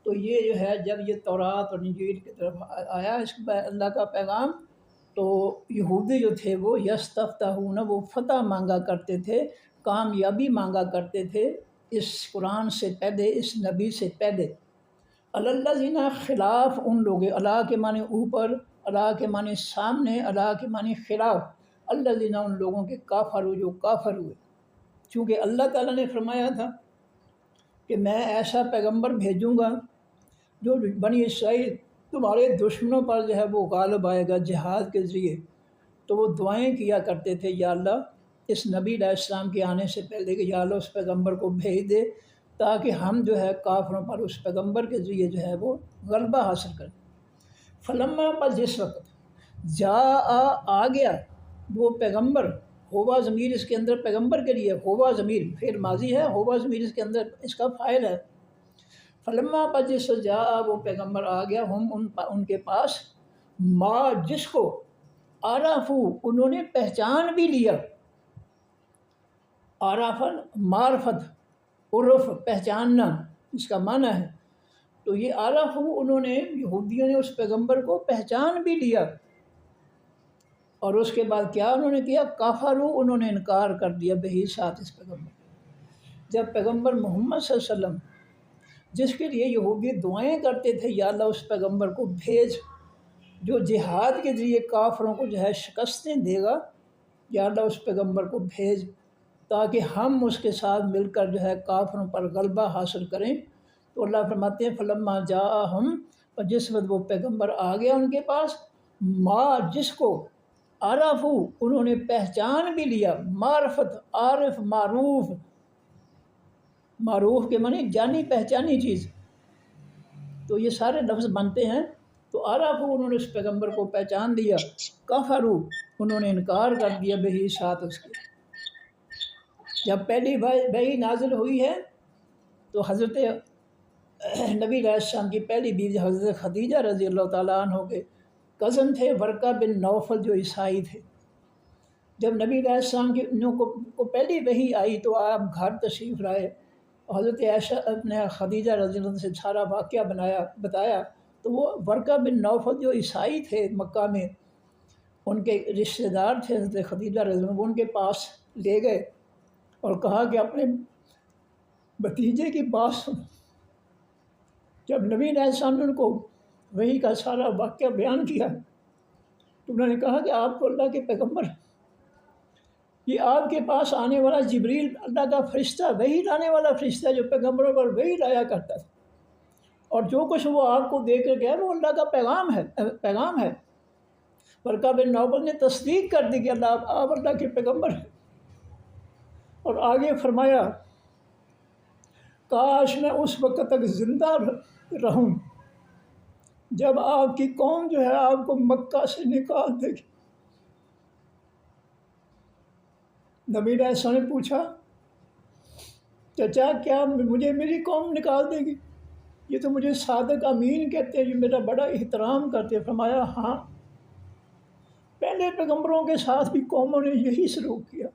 تو یہ جو ہے جب یہ تورات اور انجیل کی طرف آیا اس اللہ کا پیغام، تو یہودی جو تھے وہ یستفتحون، وہ فتح مانگا کرتے تھے، کامیابی مانگا کرتے تھے اس قرآن سے پہلے، اس نبی سے پہلے۔ الذین خلاف ان لوگ، اللہ کے معنی اوپر، اللہ کے معنی سامنے، اللہ کے معنی خلاف، الذین ان لوگوں کے کافر جو کافر ہوئے۔ چونکہ اللہ تعالیٰ نے فرمایا تھا کہ میں ایسا پیغمبر بھیجوں گا جو بنی اسرائیل تمہارے دشمنوں پر جو ہے وہ غالب آئے گا جہاد کے ذریعے، تو وہ دعائیں کیا کرتے تھے، یا اللہ اس نبی علیہ السلام کے آنے سے پہلے کہ یا اللہ اس پیغمبر کو بھیج دے تاکہ ہم جو ہے کافروں پر اس پیغمبر کے ذریعے جو ہے وہ غلبہ حاصل کریں۔ فلما پر جس وقت جا آ گیا وہ پیغمبر، ہوا ضمیر اس کے اندر پیغمبر کے لیے، ہوا ضمیر پھر ماضی ہے، ہوا ضمیر اس کے اندر اس کا فاعل ہے۔ فلما پر جس وقت جا وہ پیغمبر آ گیا، ہم ان کے پاس ما جس کو عرفو انہوں نے پہچان بھی لیا، عرفن معرفت، عرف پہچاننا اس کا معنی ہے، تو یہ عرفو انہوں نے یہودیوں نے اس پیغمبر کو پہچان بھی لیا، اور اس کے بعد کیا انہوں نے کیا، کافرو انہوں نے انکار کر دیا بہی ساتھ اس پیغمبر۔ جب پیغمبر محمد صلی اللہ علیہ وسلم جس کے لیے یہودی دعائیں کرتے تھے یا اللہ اس پیغمبر کو بھیج جو جہاد کے ذریعے کافروں کو جو ہے شکستیں دے گا، یا اللہ اس پیغمبر کو بھیج تاکہ ہم اس کے ساتھ مل کر جو ہے کافروں پر غلبہ حاصل کریں، تو اللہ فرماتے ہیں فلما جاءہم، اور جس وقت وہ پیغمبر آ گیا ان کے پاس، ما جس کو عرفو انہوں نے پہچان بھی لیا، معرفت عارف معروف، معروف کے معنی جانی پہچانی چیز، تو یہ سارے لفظ بنتے ہیں، تو عرفو انہوں نے اس پیغمبر کو پہچان لیا، کفرو انہوں نے انکار کر دیا بہی ساتھ اس کے۔ جب پہلی وحی نازل ہوئی ہے تو حضرت نبی علیہ السلام کی پہلی بیوی حضرت خدیجہ رضی اللہ تعالیٰ عنہ کے کزن تھے ورقہ بن نوفل جو عیسائی تھے۔ جب نبی علیہ السلام کی کو پہلی وحی آئی تو آپ گھر تشریف لائے، حضرت عائشہ اپنے خدیجہ رضی اللہ عنہ سے سارا واقعہ بتایا، تو وہ ورقہ بن نوفل جو عیسائی تھے مکہ میں، ان کے رشتہ دار تھے حضرت خدیجہ رضی اللہ عنہ، وہ ان کے پاس لے گئے اور کہا کہ اپنے بھتیجے کی بات سنو۔ جب نبی علیہ السلام نے ان کو وحی کا سارا واقعہ بیان کیا تو انہوں نے کہا کہ آپ تو اللہ کے پیغمبر ہیں، یہ آپ کے پاس آنے والا جبریل اللہ کا فرشتہ، وحی لانے والا فرشتہ جو پیغمبروں پر وحی لایا کرتا تھا، اور جو کچھ وہ آپ کو دے کر گیا وہ اللہ کا پیغام ہے۔ ورقہ بن نوفل نے تصدیق کر دی کہ آپ اللہ کے پیغمبر ہیں، اور آگے فرمایا کاش میں اس وقت تک زندہ رہوں جب آپ کی قوم جو ہے آپ کو مکہ سے نکال دے گی۔ نبی علیہ السلام نے پوچھا چچا کیا مجھے میری قوم نکال دے گی؟ یہ تو مجھے صادق امین کہتے ہیں، جو میرا بڑا احترام کرتے ہیں۔ فرمایا ہاں، پہلے پیغمبروں کے ساتھ بھی قوموں نے یہی سلوک کیا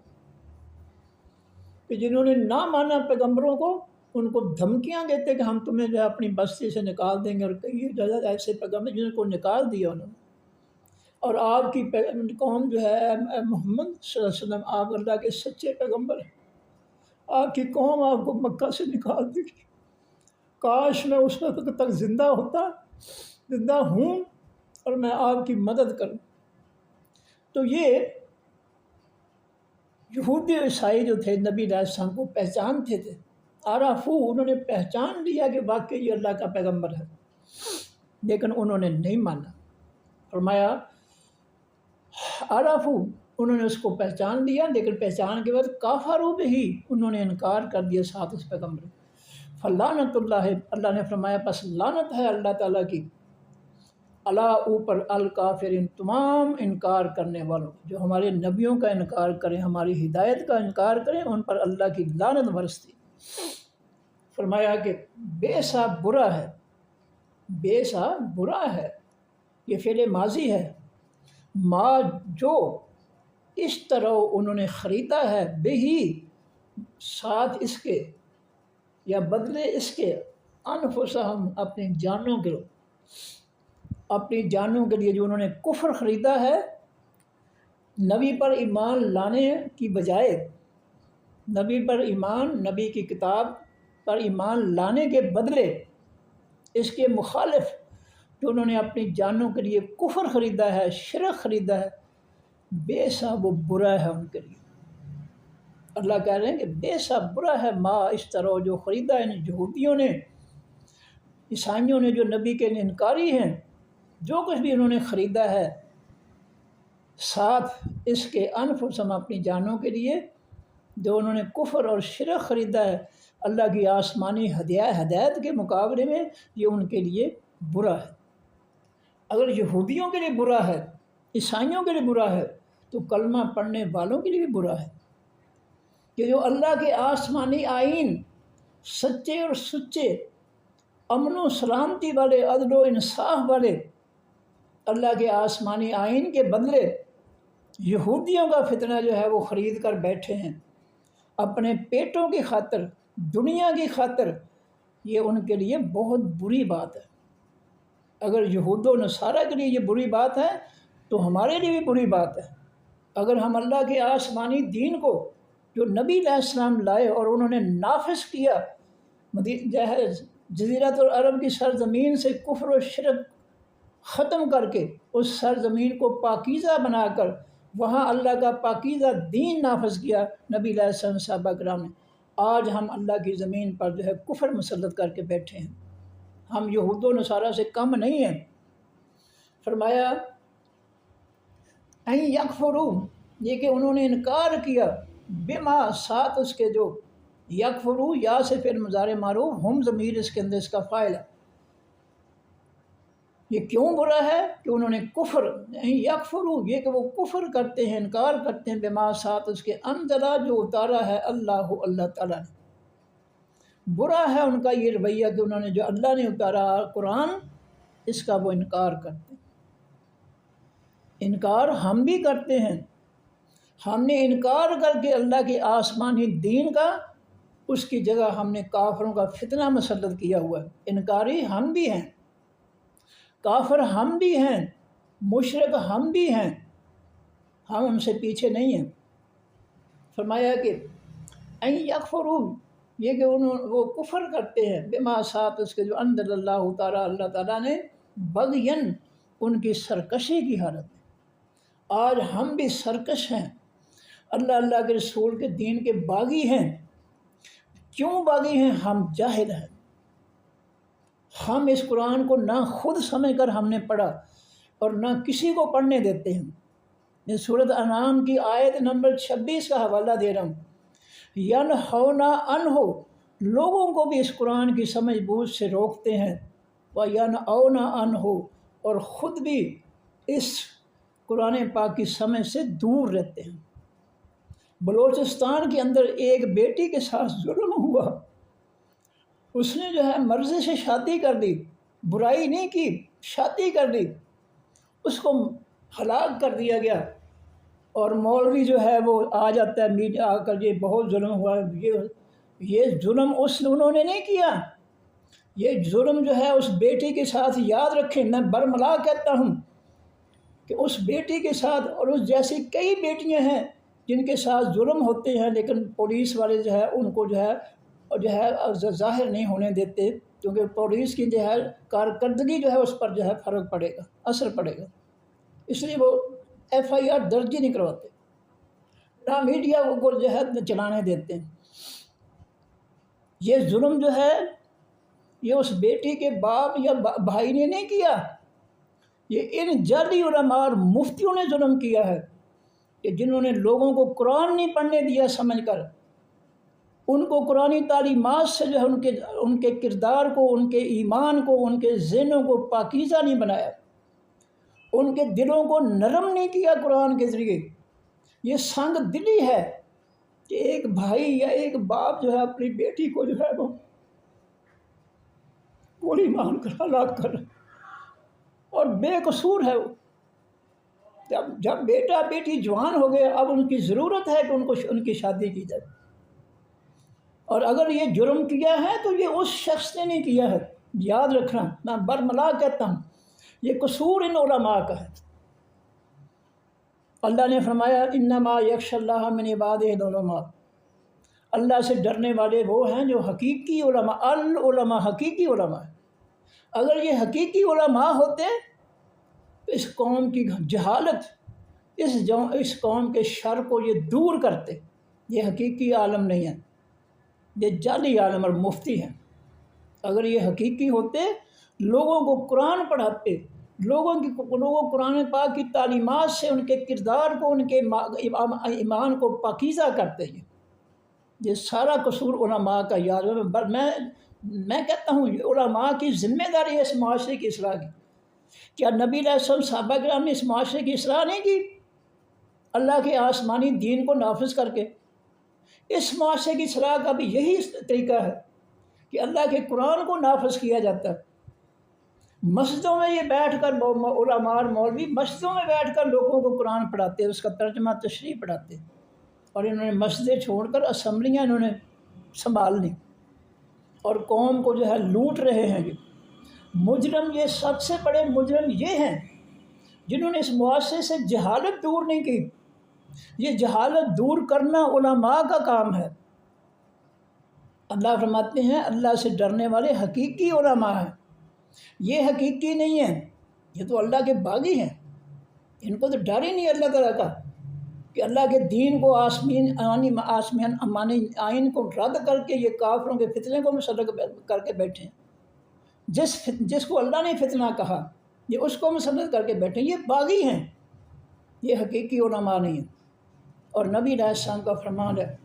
کہ جنہوں نے نہ مانا پیغمبروں کو، ان کو دھمکیاں دیتے کہ ہم تمہیں جو ہے اپنی بستی سے نکال دیں گے، اور کئی جگہ ایسے پیغمبر جن کو نکال دیا انہوں نے، اور آپ کی قوم جو ہے محمد صلی اللہ علیہ وسلم آپ اللہ کے سچے پیغمبر ہیں، آپ کی قوم آپ کو مکہ سے نکال دے گی، کاش میں اس وقت تک زندہ ہوں اور میں آپ کی مدد کروں۔ تو یہ یہودی عیسائی جو تھے نبی علیہ السلام کو پہچانتے تھے، عرفو انہوں نے پہچان لیا کہ واقعی یہ اللہ کا پیغمبر ہے، لیکن انہوں نے نہیں مانا۔ فرمایا عرفو انہوں نے اس کو پہچان لیا، لیکن پہچان کے بعد کافرو بھی انہوں نے انکار کر دیا ساتھ اس پیغمبر۔ فلعنت اللہ، اللہ نے فرمایا پس لعنت ہے اللہ تعالیٰ کی، اللہ اوپر الکافرین تمام انکار کرنے والوں، جو ہمارے نبیوں کا انکار کریں، ہماری ہدایت کا انکار کریں، ان پر اللہ کی لعنت برستی۔ فرمایا کہ بے سا برا ہے، بے سا برا ہے، یہ فعل ماضی ہے، ما جو اس طرح انہوں نے خریدا ہے، بہی ساتھ اس کے یا بدلے اس کے، انفسہم اپنی جانوں کے لیے جو انہوں نے کفر خریدا ہے، نبی پر ایمان لانے کی بجائے، نبی پر ایمان، نبی کی کتاب پر ایمان لانے کے بدلے اس کے مخالف جو انہوں نے اپنی جانوں کے لیے کفر خریدا ہے، شرک خریدا ہے، بے سا وہ برا ہے ان کے لیے۔ اللہ کہہ رہے ہیں کہ بے سا برا ہے ما اس طرح جو خریدا ہے یہودیوں نے، عیسائیوں نے جو نبی کے انکاری ہیں، جو کچھ بھی انہوں نے خریدا ہے، ساتھ اس کے انفسہم اپنی جانوں کے لیے جو انہوں نے کفر اور شرک خریدا ہے اللہ کی آسمانی ہدایت کے مقابلے میں، یہ ان کے لیے برا ہے۔ اگر یہودیوں کے لیے برا ہے، عیسائیوں کے لیے برا ہے، تو کلمہ پڑھنے والوں کے لیے بھی برا ہے کہ جو اللہ کے آسمانی آئین سچے اور سچے، امن و سلامتی والے، عدل و انصاف والے اللہ کے آسمانی آئین کے بدلے یہودیوں کا فتنہ جو ہے وہ خرید کر بیٹھے ہیں اپنے پیٹوں کی خاطر، دنیا کی خاطر، یہ ان کے لیے بہت بری بات ہے۔ اگر یہود و نصارہ کے لیے یہ بری بات ہے تو ہمارے لیے بھی بری بات ہے۔ اگر ہم اللہ کے آسمانی دین کو جو نبی علیہ السلام لائے اور انہوں نے نافذ کیا، جزیرۃ العرب کی سرزمین سے کفر و شرک ختم کر کے اس سرزمین کو پاکیزہ بنا کر وہاں اللہ کا پاکیزہ دین نافذ کیا نبی علیہ السلام صحابہ کرام نے، آج ہم اللہ کی زمین پر جو ہے کفر مسلط کر کے بیٹھے ہیں۔ ہم یہود و نصارہ سے کم نہیں ہیں۔ فرمایا این یکفروا، یہ کہ انہوں نے انکار کیا، بما ساتھ اس کے جو یکفروا یا سے پھر مضارع معروف، ہم ضمیر اس کے اندر اس کا فاعل ہے۔ یہ کیوں برا ہے کہ انہوں نے کفر، یکفروا یہ کہ وہ کفر کرتے ہیں، انکار کرتے ہیں، بما ساتھ اس کے انزلہ جو اتارا ہے اللہ تعالیٰ نے۔ برا ہے ان کا یہ رویہ کہ انہوں نے جو اللہ نے اتارا قرآن، اس کا وہ انکار کرتے ہیں۔ انکار ہم بھی کرتے ہیں، ہم نے انکار کر کے اللہ کے آسمانی دین کا، اس کی جگہ ہم نے کافروں کا فتنہ مسلط کیا ہوا ہے۔ انکاری ہم بھی ہیں، کافر ہم بھی ہیں، مشرک ہم بھی ہیں، ہم ان سے پیچھے نہیں ہیں۔ فرمایا کہ این یکفروا یہ کہ وہ کفر کرتے ہیں، بما ساتھ اس کے جو انزل اللہ تعالیٰ، اللہ تعالیٰ نے، بغین ان کی سرکشی کی حالت میں۔ آج ہم بھی سرکش ہیں، اللہ کے رسول کے دین کے باغی ہیں۔ کیوں باغی ہیں؟ ہم جاہل ہیں، ہم اس قرآن کو نہ خود سمجھ کر ہم نے پڑھا اور نہ کسی کو پڑھنے دیتے ہیں۔ میں سورۃ انعام کی آیت نمبر 26 کا حوالہ دے رہا ہوں، ینہون عنہ، لوگوں کو بھی اس قرآن کی سمجھ بوجھ سے روکتے ہیں، وینأون عنہ، اور خود بھی اس قرآن پاک کی سمجھ سے دور رہتے ہیں۔ بلوچستان کے اندر ایک بیٹی کے ساتھ ظلم ہوا، اس نے جو ہے مرضی سے شادی کر دی، برائی نہیں کی، شادی کر دی، اس کو ہلاک کر دیا گیا، اور مولوی جو ہے وہ آ جاتا ہے میڈیا آ کر، یہ بہت ظلم ہوا ہے، یہ ظلم انہوں نے نہیں کیا، یہ ظلم جو ہے اس بیٹی کے ساتھ، یاد رکھیں میں برملا کہتا ہوں کہ اس بیٹی کے ساتھ اور اس جیسی کئی بیٹیاں ہیں جن کے ساتھ ظلم ہوتے ہیں، لیکن پولیس والے جو ہے ان کو جو ہے ظاہر نہیں ہونے دیتے، کیونکہ پولیس کی جو ہے کارکردگی جو ہے اس پر جو ہے فرق پڑے گا، اثر پڑے گا، اس لیے وہ FIR درج ہی نہیں کرواتے، نہ میڈیا کو جو ہے چلانے دیتے ہیں۔ یہ ظلم جو ہے یہ اس بیٹی کے باپ یا بھائی نے نہیں کیا، یہ ان جعلی علماء اور مفتیوں نے ظلم کیا ہے کہ جنہوں نے لوگوں کو قرآن نہیں پڑھنے دیا سمجھ کر، ان کو قرآنی تعلیمات سے جو ہے ان کے کردار کو، ان کے ایمان کو، ان کے ذہنوں کو پاکیزہ نہیں بنایا، ان کے دلوں کو نرم نہیں کیا قرآن کے ذریعے۔ یہ سنگ دلی ہے کہ ایک بھائی یا ایک باپ جو ہے اپنی بیٹی کو جو ہے وہ گولی مار کر ہلاک کر، اور بے قصور ہے وہ۔ جب بیٹا بیٹی جوان ہو گئے، اب ان کی ضرورت ہے کہ ان کی شادی کی جائے، اور اگر یہ جرم کیا ہے تو یہ اس شخص نے نہیں کیا ہے، یاد رکھنا، میں برملا کہتا ہوں، یہ قصور ان علماء کا ہے۔ اللہ نے فرمایا انما یخشی اللہ من عبادہ العلماء، اللہ سے ڈرنے والے وہ ہیں جو حقیقی علماء، العلماء حقیقی علماء ہیں۔ اگر یہ حقیقی علماء ہوتے تو اس قوم کی جہالت، اس قوم کے شر کو یہ دور کرتے۔ یہ حقیقی عالم نہیں ہے، یہ جعلی عالم اور مفتی ہیں۔ اگر یہ حقیقی ہوتے، لوگوں کو قرآن پڑھاتے، لوگوں کو قرآن پاک کی تعلیمات سے ان کے کردار کو، ان کے ایمان کو پاکیزہ کرتے ہیں۔ یہ سارا قصور علماء کا یاد ہے۔ میں کہتا ہوں یہ علماء کی ذمہ داری ہے اس معاشرے کی اصلاح کی۔ کیا نبی علیہ السلام صحابہ کرام نے اس معاشرے کی اصلاح نہیں کی اللہ کے آسمانی دین کو نافذ کر کے؟ اس معاشرے کی اصلاح کا بھی یہی طریقہ ہے کہ اللہ کے قرآن کو نافذ کیا جاتا ہے۔ مسجدوں میں یہ بیٹھ کر علماء اور مولوی مسجدوں میں بیٹھ کر لوگوں کو قرآن پڑھاتے، اس کا ترجمہ تشریح پڑھاتے، اور انہوں نے مسجدیں چھوڑ کر اسمبلیاں انہوں نے سنبھال لی اور قوم کو جو ہے لوٹ رہے ہیں۔ یہ مجرم، یہ سب سے بڑے مجرم یہ ہیں جنہوں نے اس معاشرے سے جہالت دور نہیں کی۔ یہ جہالت دور کرنا علماء کا کام ہے۔ اللہ فرماتے ہیں اللہ سے ڈرنے والے حقیقی علماء ہیں۔ یہ حقیقی نہیں ہیں، یہ تو اللہ کے باغی ہیں۔ ان کو تو ڈر ہی نہیں اللہ تعالیٰ کا کہ اللہ کے دین کو آسمان امانی آئین کو رد کر کے یہ کافروں کے فتنے کو مسلط کر کے بیٹھے ہیں۔ جس کو اللہ نے فتنہ کہا یہ اس کو مسلط کر کے بیٹھے ہیں۔ یہ باغی ہیں، یہ حقیقی علماء نہیں ہیں۔ اور نبی علیہ السلام کا فرمان ہے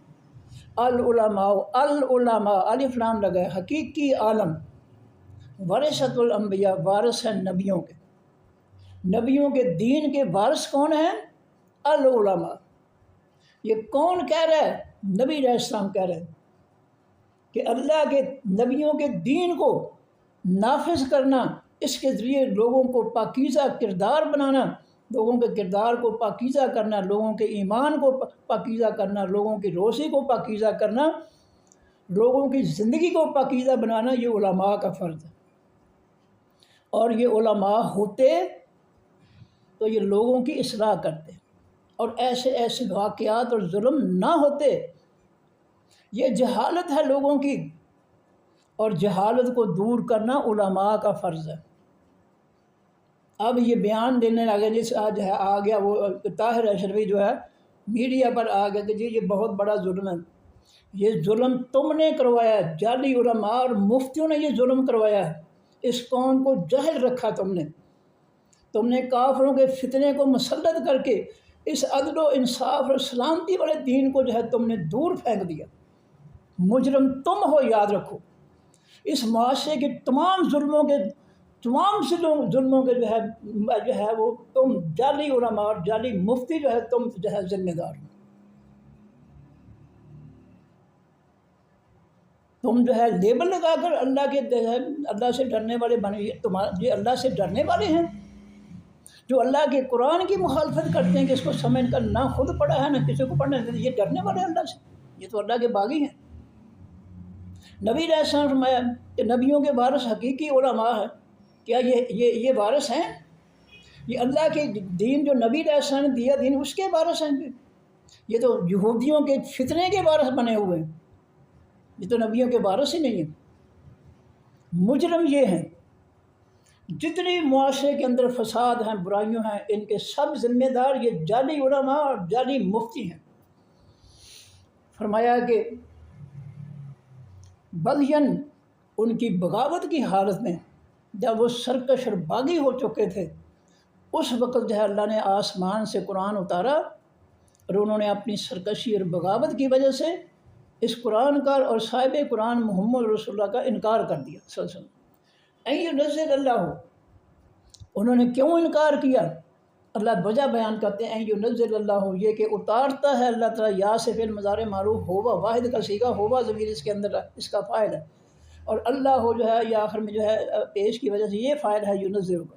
العلماء الف لام لگا ہے، حقیقی عالم ورثۃ الانبیاء، وارث ہیں نبیوں کے۔ نبیوں کے دین کے وارث کون ہیں؟ العلماء۔ یہ کون کہہ رہا ہے؟ نبی علیہ السلام کہہ رہے ہیں کہ اللہ کے نبیوں کے دین کو نافذ کرنا، اس کے ذریعے لوگوں کو پاکیزہ کردار بنانا، لوگوں کے کردار کو پاکیزہ کرنا، لوگوں کے ایمان کو پاکیزہ کرنا، لوگوں کی روزی کو پاکیزہ کرنا، لوگوں کی زندگی کو پاکیزہ بنانا، یہ علماء کا فرض ہے۔ اور یہ علماء ہوتے تو یہ لوگوں کی اصلاح کرتے اور ایسے واقعات اور ظلم نہ ہوتے۔ یہ جہالت ہے لوگوں کی، اور جہالت کو دور کرنا علماء کا فرض ہے۔ اب یہ بیان دینے لگے جس آج ہے آ گیا وہ طاہر اشرفی جو ہے میڈیا پر آ گیا کہ جی یہ بہت بڑا ظلم ہے، یہ ظلم تم نے کروایا ہے، جعلی علماء اور مفتیوں نے یہ ظلم کروایا ہے، اس قوم کو جاہل رکھا تم نے کافروں کے فتنے کو مسلط کر کے اس عدل و انصاف اور سلامتی والے دین کو جو ہے تم نے دور پھینک دیا۔ مجرم تم ہو، یاد رکھو۔ اس معاشرے کے تمام ظلموں کے جو ہے وہ تم جعلی علماء اور جعلی مفتی جو ہے تم جو ہے ذمہ دار ہو۔ تم جو ہے لیبل لگا کر اللہ سے ڈرنے والے بنے، یہ اللہ سے ڈرنے والے ہیں جو اللہ کے قرآن کی مخالفت کرتے ہیں کہ اس کو سمجھ کر نہ خود پڑھا ہے نہ کسی کو پڑھنے دیتے، یہ ڈرنے والے اللہ سے، یہ تو اللہ کے باغی ہیں۔ نبی علیہ السلام نے فرمایا کہ نبیوں کے وارث حقیقی علماء ہیں۔ کیا یہ وارث ہیں؟ یہ اللہ کے دین جو نبی علیہ السلام نے دیا دین اس کے وارث ہیں؟ یہ تو یہودیوں کے فتنے کے وارث بنے ہوئے ہیں، یہ تو نبیوں کے وارث ہی نہیں ہیں۔ مجرم یہ ہیں، جتنی معاشرے کے اندر فساد ہیں، برائیوں ہیں، ان کے سب ذمہ دار یہ جعلی علماء اور جعلی مفتی ہیں۔ فرمایا کہ بغین، ان کی بغاوت کی حالت میں جب وہ سرکش اور باغی ہو چکے تھے، اس وقت جو ہے اللہ نے آسمان سے قرآن اتارا اور انہوں نے اپنی سرکشی اور بغاوت کی وجہ سے اس قرآن کا اور صاحب قرآن محمد رسول اللہ کا انکار کر دیا صلی اللہ علیہ وسلم۔ این ینزل اللہ، انہوں نے کیوں انکار کیا؟ اللہ وجہ بیان کرتے ہیں، این ینزل اللہ، یہ کہ اتارتا ہے اللہ تعالیٰ، یا سے فعل مضارع معروف ہوا، واحد کا صیغہ ہوا ضمیر اس کے اندر اس کا فاعل ہے، اور اللہ ہو جو ہے یہ آخر میں جو ہے پیش کی وجہ سے یہ فاعل ہے ینزل کا۔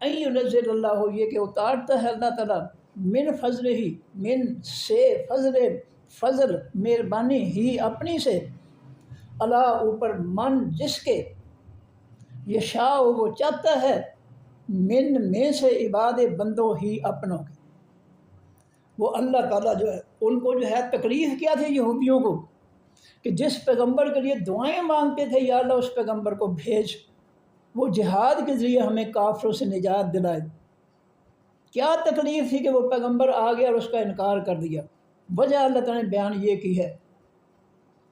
این ینزل اللہ، یہ کہ اتارتا ہے اللہ تعالیٰ، من فضل ہی، من سے فضل مہربانی ہی اپنی سے، اللہ اوپر من جس کے، یشاء وہ چاہتا ہے، من میں سے عباد بندوں ہی اپنوں کے۔ وہ اللہ تعالیٰ جو ہے ان کو جو ہے تکلیف کیا تھی یہودیوں کو کہ جس پیغمبر کے لیے دعائیں مانگتے تھے یا اللہ اس پیغمبر کو بھیج، وہ جہاد کے ذریعے ہمیں کافروں سے نجات دلائے۔ کیا تکلیف تھی کہ وہ پیغمبر آ گیا اور اس کا انکار کر دیا؟ وجہ اللہ تعالیٰ نے بیان یہ کی ہے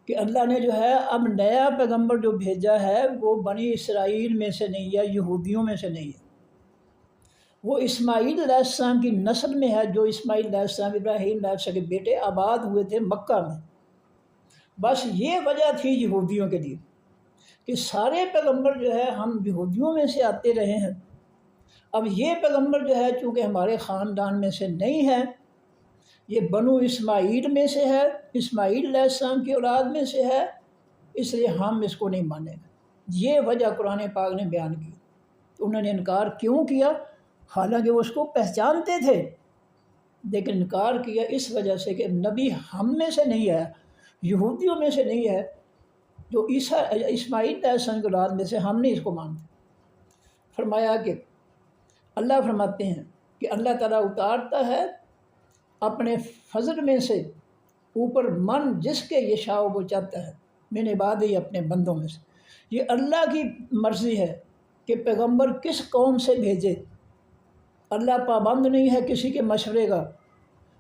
کہ اللہ نے جو ہے اب نیا پیغمبر جو بھیجا ہے وہ بنی اسرائیل میں سے نہیں ہے، یہودیوں میں سے نہیں ہے، وہ اسماعیل علیہ السلام کی نسل میں ہے، جو اسماعیل علیہ السلام ابراہیم علیہ السلام کے بیٹے آباد ہوئے تھے مکہ میں۔ بس یہ وجہ تھی یہودیوں کے لیے کہ سارے پیغمبر جو ہے ہم یہودیوں میں سے آتے رہے ہیں، اب یہ پیغمبر جو ہے چونکہ ہمارے خاندان میں سے نہیں ہے، یہ بنو اسماعیل میں سے ہے، اسماعیل علیہ السلام کی اولاد میں سے ہے، اس لیے ہم اس کو نہیں مانیں گے۔ یہ وجہ قرآن پاک نے بیان کی۔ انہوں نے انکار کیوں کیا؟ حالانکہ وہ اس کو پہچانتے تھے، لیکن انکار کیا اس وجہ سے کہ نبی ہم میں سے نہیں ہے، یہودیوں میں سے نہیں ہے، جو اسماعیل علیہ السلام کی اولاد میں سے، ہم نہیں اس کو مانتے۔ فرمایا کہ اللہ فرماتے ہیں کہ اللہ تعالیٰ اتارتا ہے اپنے فضل میں سے اوپر من جس کے یشاء وہ چاہتا ہے، من عباد ہی اپنے بندوں میں سے۔ یہ اللہ کی مرضی ہے کہ پیغمبر کس قوم سے بھیجے۔ اللہ پابند نہیں ہے کسی کے مشورے کا،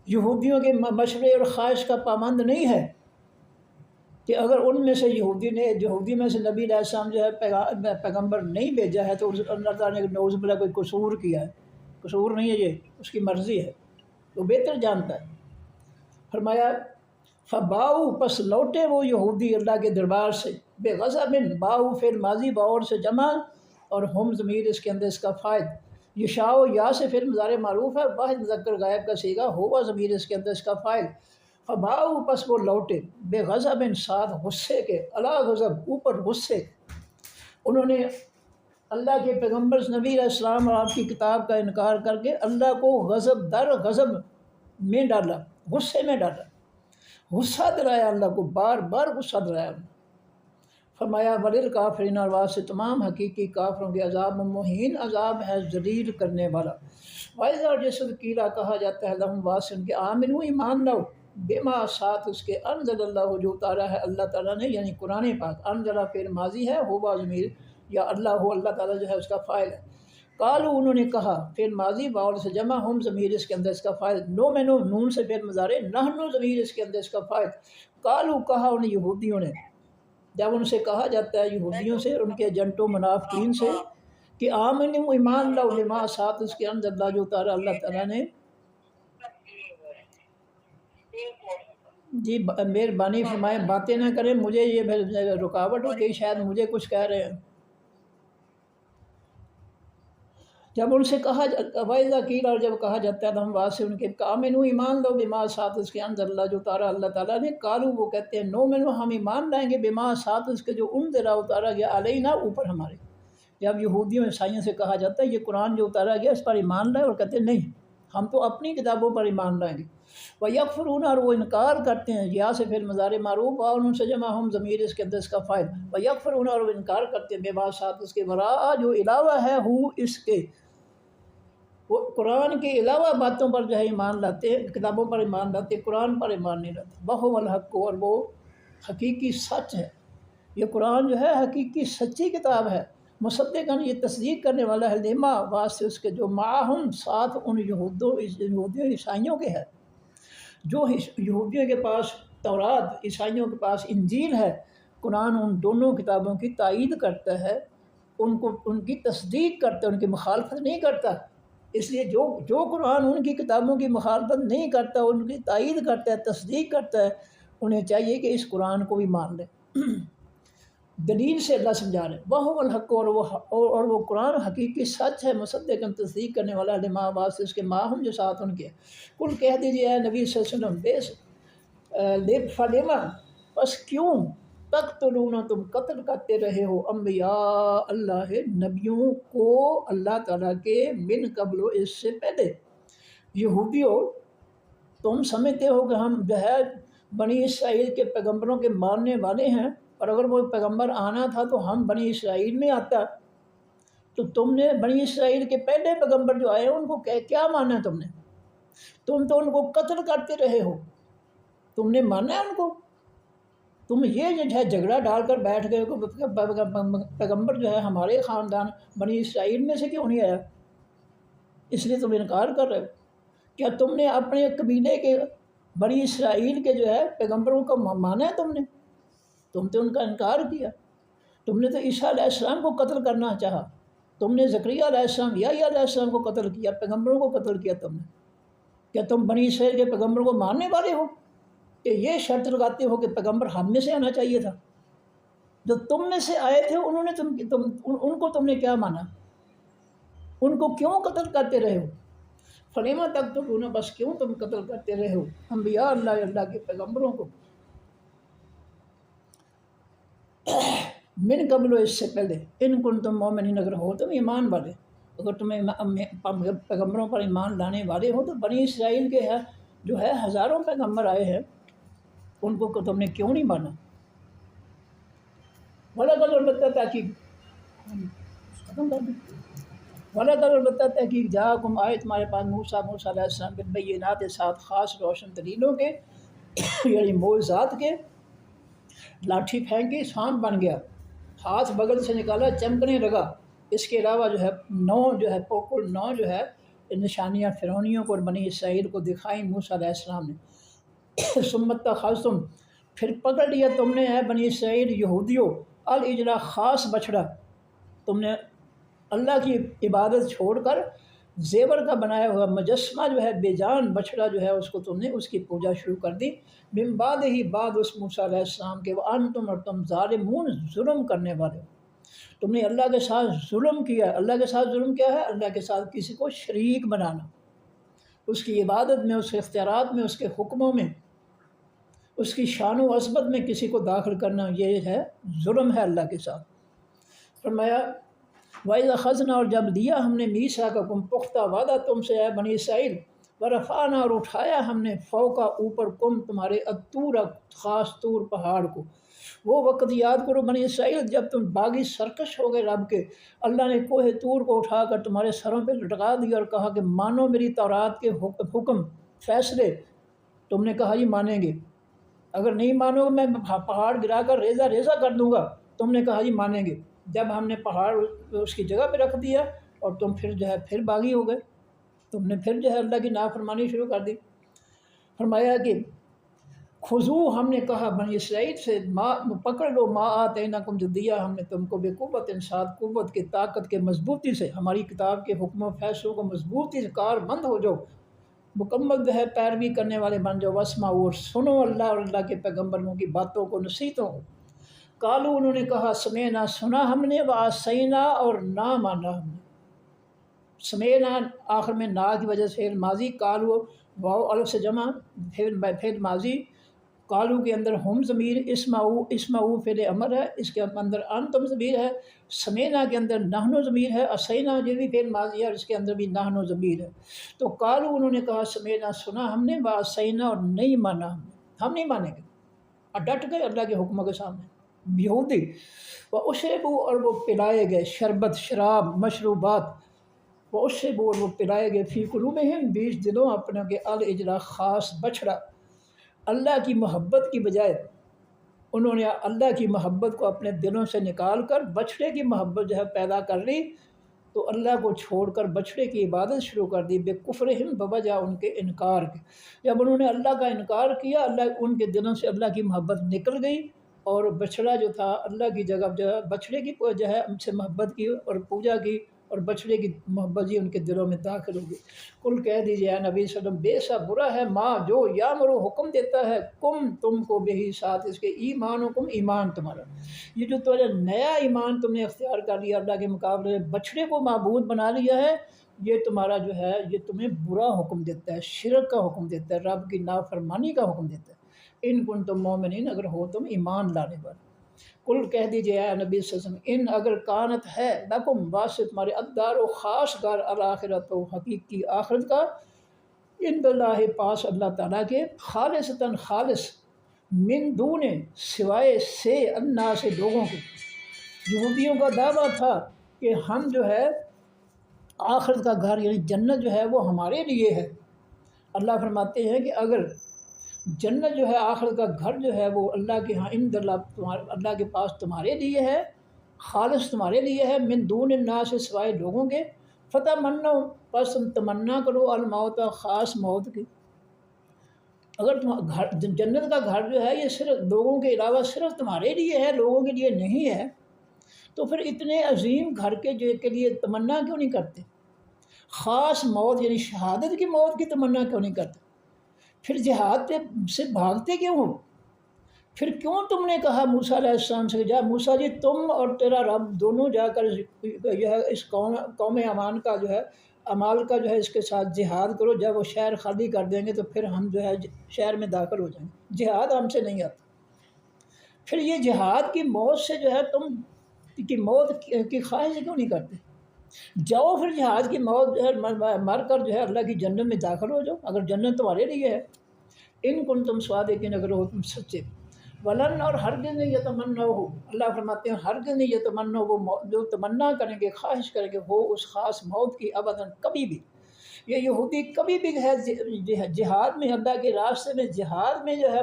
یہودیوں کے مشورے اور خواہش کا پابند نہیں ہے کہ اگر ان میں سے یہودی میں سے نبی علیہ السلام جو ہے پیغمبر نہیں بھیجا ہے تو اللہ تعالیٰ نے نعوذ باللہ کوئی قصور کیا ہے۔ قصور نہیں ہے، یہ اس کی مرضی ہے، تو بہتر جانتا ہے۔ فرمایا فباؤ پس لوٹے وہ یہودی اللہ کے دربار سے بے غضب، باؤ فعل ماضی باور سے جمع اور ہم ضمیر اس کے اندر اس کا فائد، یشاء یا سے فعل مضارع معروف ہے، واحد مذکر غائب کا صیغہ ہوا ضمیر اس کے اندر اس کا فائل۔ فباؤ پس وہ لوٹے بے غضب ساتھ غصے کے، علی غضب اوپر غصے، انہوں نے اللہ کے پیغمبر نبی علیہ السلام اور آپ کی کتاب کا انکار کر کے اللہ کو غضب در غضب میں ڈالا، غصے میں ڈالا، غصہ دلایا اللہ کو، بار بار غصہ دلایا۔ فرمایا وللکافرین، اور واسطے تمام حقیقی کافروں کے عذاب مہین، عذاب ہے ذلیل کرنے والا۔ وَإِذَا اور جس وقت قیلا کہا جاتا ہے لہم واسطے ان کے آمنو ایمان لاؤ، بما ساتھ اس کے انزل اللہ جو اتارا ہے اللہ تعالیٰ نے، یعنی قرآن پاک، انزلہ فعل ماضی ہے، ہوا ضمیر یا اللہ ہو، اللہ تعالیٰ جو ہے اس کا فاعل ہے۔ قالو انہوں نے کہا، فعل ماضی باول سے جمع، ہم ضمیر اس کے اندر اس کا فاعل، نو میں نون سے فعل مضارع، نحن ضمیر اس کے اندر اس کا فاعل۔ قالو کہا ان یہودیوں نے، جب ان سے کہا جاتا ہے یہودیوں سے اور ان کے ایجنٹوں منافقین سے کہ آمنو ایمان لاؤ بما ساتھ اس کے انزل اللہ جو اتارا اللہ تعالیٰ نے۔ جی مہربانی فرمائیں باتیں نہ کریں، مجھے یہ رکاوٹ ہو گئی، شاید مجھے کچھ کہہ رہے ہیں۔ جب ان سے کہا وَإِذَا قِيلَ اور جب کہا جاتا ہے ہم واسطے ان کے آمنو ایمان لو بما ساتھ اس کے انزل اللہ جو اتارا اللہ تعالیٰ نے، قالو وہ کہتے ہیں نؤمن ہم ایمان لائیں گے بما ساتھ اس کے جو انزل اتارا گیا علینا اوپر ہمارے۔ جب یہودیوں عیسائیوں سے کہا جاتا ہے یہ قرآن جو اتارا گیا اس پر ایمان لائے، اور کہتے ہیں نہیں ہم تو اپنی کتابوں پر ایمان لائیں گے۔ وَيَكْفُرُونَ اور وہ انکار کرتے ہیں، یا سے پھر مضارع معروف اور ان سے جمع ہم ضمیر اس کے اندر اس کا فائل، وَيَكْفُرُونَ اور وہ انکار کرتے ہیں بما ساتھ اس کے وراء جو علاوہ ہے ہو اس کے، وہ قرآن کے علاوہ باتوں پر جو ہے ایمان لاتے ہیں، کتابوں پر ایمان لاتے ہیں، قرآن پر ایمان نہیں لاتے۔ وَهُوَ الْحَقُّ اور وہ حقیقی سچ ہے، یہ قرآن جو ہے حقیقی سچی کتاب ہے، مصدقاً یہ تصدیق کرنے والا ہے، لما واسطے اس کے جو معہم ساتھ ان یہودیوں عیسائیوں کے ہے، جو یہودیوں کے پاس تورات، عیسائیوں کے پاس انجیل ہے، قرآن ان دونوں کتابوں کی تائید کرتا ہے، ان کی تصدیق کرتا ہے، ان کی مخالفت نہیں کرتا۔ اس لیے جو قرآن ان کی کتابوں کی مخالفت نہیں کرتا، ان کی تائید کرتا ہے، تصدیق کرتا ہے، انہیں چاہیے کہ اس قرآن کو بھی مان لیں۔ دلیل سے اللہ سمجھا رہے ہیں وَهُوَ الْحَقُّ اور وہ قرآن حقیقی سچ ہے، مصدق تصدیق کرنے والا لما واسطے اس کے ماہم جو ساتھ ان کے۔ کل کہہ دیجیے اے نبی صلی اللہ علیہ وسلم فلما پس کیوں تقتلون تم قتل کرتے رہے ہو انبیاء اللہ نبیوں کو اللہ تعالیٰ کے من قبل اس سے پہلے۔ یہودیوں تم سمجھتے ہو کہ ہم جو ہے بنی اسرائیل کے پیغمبروں کے ماننے والے ہیں، اور اگر وہ پیغمبر آنا تھا تو ہم بنی اسرائیل میں آتا، تو تم نے بنی اسرائیل کے پہلے پیغمبر جو آئے ان کو کیا مانا ہے؟ تم تو ان کو قتل کرتے رہے ہو، تم نے مانا ہے ان کو؟ تم یہ جو ہے جھگڑا ڈال کر بیٹھ گئے ہو کہ پیغمبر جو ہے ہمارے خاندان بنی اسرائیل میں سے کیوں نہیں آیا، اس لیے تم انکار کر رہے ہو۔ کیا تم نے اپنے قبیلے کے بنی اسرائیل کے جو ہے پیغمبروں کو مانا ہے؟ تم تو ان کا انکار کیا، تم نے تو عیسیٰ علیہ السلام کو قتل کرنا چاہا، تم نے زکریا علیہ السلام یحییٰ علیہ السلام کو قتل کیا، پیغمبروں کو قتل کیا تم نے، کیا تم بنی اسرائیل کے پیغمبر کو ماننے والے ہو کہ یہ شرط لگاتے ہو کہ پیغمبر ہم میں سے آنا چاہیے تھا؟ جو تم میں سے آئے تھے انہوں نے ان کو تم نے کیا مانا؟ ان کو کیوں قتل کرتے رہے ہو؟ فلیما تک تو بس کیوں تم قتل کرتے رہے ہو انبیاء اللہ کے پیغمبروں کو؟ من قبل، اس سے پہلے، ان کنتم مومنین، اگر ہو تم ایمان والے، اگر تمہیں پیغمبروں پر ایمان لانے والے ہو تو بنی اسرائیل کے جو ہے ہزاروں پیغمبر آئے ہیں، ان کو تم نے کیوں نہیں مانا؟ وَلَقَدْ البتہ تحقیق جاءکم، آئے تمہارے پاس موسیٰ علیہ السلام کے بینات ساتھ، خاص روشن دلیلوں کے یعنی معجزات کے۔ لاٹھی پھینکی، سانپ بن گیا، ہاتھ بغل سے نکالا چمکنے لگا۔ اس کے علاوہ جو ہے 9 جو ہے نشانیاں فرعونیوں کو اور بنی اسرائیل کو دکھائیں موسیٰ علیہ السلام نے۔ ثم اتخذتم، پھر پکڑ لیا تم نے ہے بنی اسرائیل یہودیوں، العجل، خاص بچھڑا، تم نے اللہ کی عبادت چھوڑ کر زیور کا بنایا ہوا مجسمہ جو ہے بے جان بچھڑا جو ہے اس کو تم نے اس کی پوجا شروع کر دی، من بعد ہی بعد اس موسیٰ علیہ السلام کے، وانتم، اور تم ظالمون، ظلم کرنے والے ہو، تم نے اللہ کے ساتھ ظلم کیا۔ اللہ کے ساتھ ظلم کیا ہے؟ اللہ کے ساتھ کسی کو شریک بنانا، اس کی عبادت میں، اس کے اختیارات میں، اس کے حکموں میں، اس کی شان و عظمت میں کسی کو داخل کرنا، یہ ہے ظلم ہے اللہ کے ساتھ۔ فرمایا وَإِذْ أَخَذْنَا، اور جب لیا ہم نے مِيثَاقَكُمْ، پختہ وعدہ تم سے ہے بنی اسرائیل، وَرَفَعْنَا، اور اٹھایا ہم نے، فوقا، اوپر، کم، تمہارے، الطور، خاص طور پہاڑ کو۔ وہ وقت یاد کرو بنی اسرائیل جب تم باغی سرکش ہو گئے رب کے، اللہ نے کوہ طور کو اٹھا کر تمہارے سروں پہ لٹکا دیا اور کہا کہ مانو میری تورات کے حکم، فیصلے۔ تم نے کہا جی مانیں گے، اگر نہیں مانو میں پہاڑ گرا کر ریزہ ریزہ کر دوں گا۔ تم نے کہا جی مانیں گے، جب ہم نے پہاڑ اس کی جگہ پہ رکھ دیا اور تم پھر جو ہے پھر باغی ہو گئے، تم نے پھر جو ہے اللہ کی نافرمانی شروع کر دی۔ فرمایا کہ خذو، ہم نے کہا بنی اسرائیل سے، پکڑ لو، ما آتیناکم، جو دیا ہم نے تم کو، بقوت، انسان قوت کے، طاقت کے، مضبوطی سے، ہماری کتاب کے حکم و فیصلوں کو مضبوطی سے کار بند ہو جاؤ، مکمل جو ہے پیروی کرنے والے بن جاؤ، واسمعوا، اور سنو اللہ اور اللہ کے پیغمبروں کی باتوں کو، نصیحتوں کو۔ قالوا، انہوں نے کہا، سمعنا، سنا ہم نے، وعصینا، اور نہ مانا ہم نے۔ سمعنا آخر میں نا کی وجہ سے فعل ماضی، قالوا واو الف سے جمع، فعل ماضی، قالوا کے اندر ہم ضمیر، اسمعوا فعل امر ہے، اس کے اندر انتم ضمیر ہے، سمعنا کے اندر نحن ضمیر ہے، عصینا جو بھی فعل ماضی ہے اور اس کے اندر بھی نحن ضمیر ہے۔ تو قالوا، انہوں نے کہا، سمعنا، سنا ہم نے، وعصینا، اور نہیں مانا ہم نہیں مانیں گے، اور ڈٹ گئے اللہ کے حکموں کے سامنے یہودی۔ وَأُشْرِبُوا، اور وہ پلائے گئے، شربت، شراب، مشروبات، وَأُشْرِبُوا، اور وہ پلائے گئے، فی قلوبہم، بیچ دلوں اپنے کے، العجل، خاص بچھڑا۔ اللہ کی محبت کی بجائے انہوں نے اللہ کی محبت کو اپنے دلوں سے نکال کر بچھڑے کی محبت جو ہے پیدا کر لی، تو اللہ کو چھوڑ کر بچھڑے کی عبادت شروع کر دی، بکفرہم، بوجہ ان کے انکار کے۔ جب انہوں نے اللہ کا انکار کیا، اللہ ان کے دلوں سے اللہ کی محبت نکل گئی، اور بچھڑا جو تھا اللہ کی جگہ جو ہے بچھڑے کی جو ہے ان سے محبت کی اور پوجا کی، اور بچھڑے کی محبت جی ان کے دلوں میں داخل ہوگی۔ کل کہہ دیجیے اے نبی صلی اللہ علیہ وسلم، بے سا برا ہے ماں جو یامر حکم دیتا ہے، تم کو بہی، ساتھ اس کے، ایمان حکم، ایمان تمہارا، یہ جو تمہارا نیا ایمان تم نے اختیار کر لیا اللہ کے مقابلے میں، بچھڑے کو معبود بنا لیا ہے، یہ تمہارا جو ہے یہ تمہیں برا حکم دیتا ہے، شرک کا حکم دیتا ہے، رب کی نافرمانی کا حکم دیتا ہے۔ ان کنتم مومنین، اگر ہو تم ایمان لانے والے۔ کل کہہ دیجیے اے نبی صلی اللہ علیہ وسلم، ان اگر کانت ہے، لکم، واسطہ تمہارے، الدار، و خاص گھر، الآخرت، و حقیقی آخرت کا، عند اللہ، پاس اللہ تعالیٰ کے، خالصتاً، خالص، من دون، سوائے سے، الناس، لوگوں کے۔ یہودیوں کا دعویٰ تھا کہ ہم جو ہے آخرت کا گھر یعنی جنت جو ہے وہ ہمارے لیے ہے۔ اللہ فرماتے ہیں کہ اگر جنت جو ہے آخرت کا گھر جو ہے وہ اللہ کے ہاں، عند اللہ، اللہ کے پاس تمہارے لیے ہے، خالص تمہارے لیے ہے، من دون الناس، سوائے لوگوں کے، فتمنوا، پس تم تمنا کرو، الموت، خاص موت کی۔ اگر جنت کا گھر جو ہے یہ صرف لوگوں کے علاوہ صرف تمہارے لیے ہے، لوگوں کے لیے نہیں ہے، تو پھر اتنے عظیم گھر کے لیے تمنا کیوں نہیں کرتے؟ خاص موت یعنی شہادت کی موت کی تمنا کیوں نہیں کرتے؟ پھر جہاد سے بھاگتے کیوں ہو؟ پھر کیوں تم نے کہا موسیٰ علیہ السلام سے جا موسیٰ جی تم اور تیرا رب دونوں جا کر جو ہے اس قوم امان کا جو ہے امال کا جو ہے اس کے ساتھ جہاد کرو، جب وہ شہر خالی کر دیں گے تو پھر ہم جو ہے شہر میں داخل ہو جائیں گے، جہاد ہم سے نہیں آتا۔ پھر یہ جہاد کی موت سے جو ہے تم کی موت کی خواہش کیوں نہیں کرتے؟ جاؤ پھر جہاد کی موت جو ہے مر کر جو ہے اللہ کی جنت میں داخل ہو جاؤ، اگر جنت تمہارے لیے ہے۔ ان کن تم صادقین، اگر ہو تم سچے۔ ولن، اور ہرگز نہیں یتمنا ہو، اللہ فرماتے ہیں ہرگز نہیں یتمنا، وہ جو تمنا کریں گے خواہش کریں گے ہو اس خاص موت کی، ابداً کبھی بھی۔ یہ یہودی کبھی بھی ہے جہاد میں، اللہ کے راستے میں جہاد میں جو ہے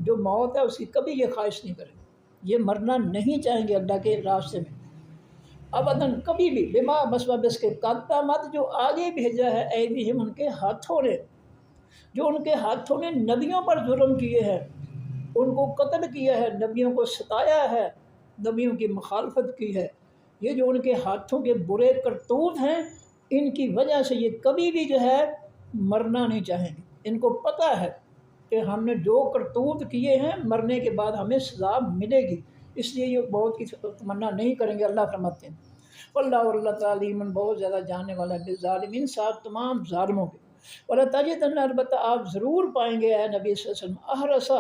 جو موت ہے اس کی کبھی یہ خواہش نہیں کریں گے، یہ مرنا نہیں چاہیں گے اللہ کے راستے میں ابداً کبھی بھی۔ بما مسبب اس کے قدمت، جو آگے بھیجا ہے ایدیہم ان کے ہاتھوں نے، جو ان کے ہاتھوں نے نبیوں پر ظلم کیے ہیں، ان کو قتل کیا ہے، نبیوں کو ستایا ہے، نبیوں کی مخالفت کی ہے، یہ جو ان کے ہاتھوں کے برے کرتوت ہیں ان کی وجہ سے یہ کبھی بھی جو ہے مرنا نہیں چاہیں گے۔ ان کو پتہ ہے کہ ہم نے جو کرتوت کیے ہیں مرنے کے بعد ہمیں سزا ملے گی، اس لیے یہ موت کی تمنا نہیں کریں گے۔ اللہ فرماتے ہیں واللہ، اور اللہ تعالی بہت زیادہ جاننے والا ہے بالظالمین، ساتھ تمام ظالموں کے۔ وَلَتَجِدَنَّ، البتہ آپ ضرور پائیں گے اے نبی صلی اللہ علیہ وسلم، احرص،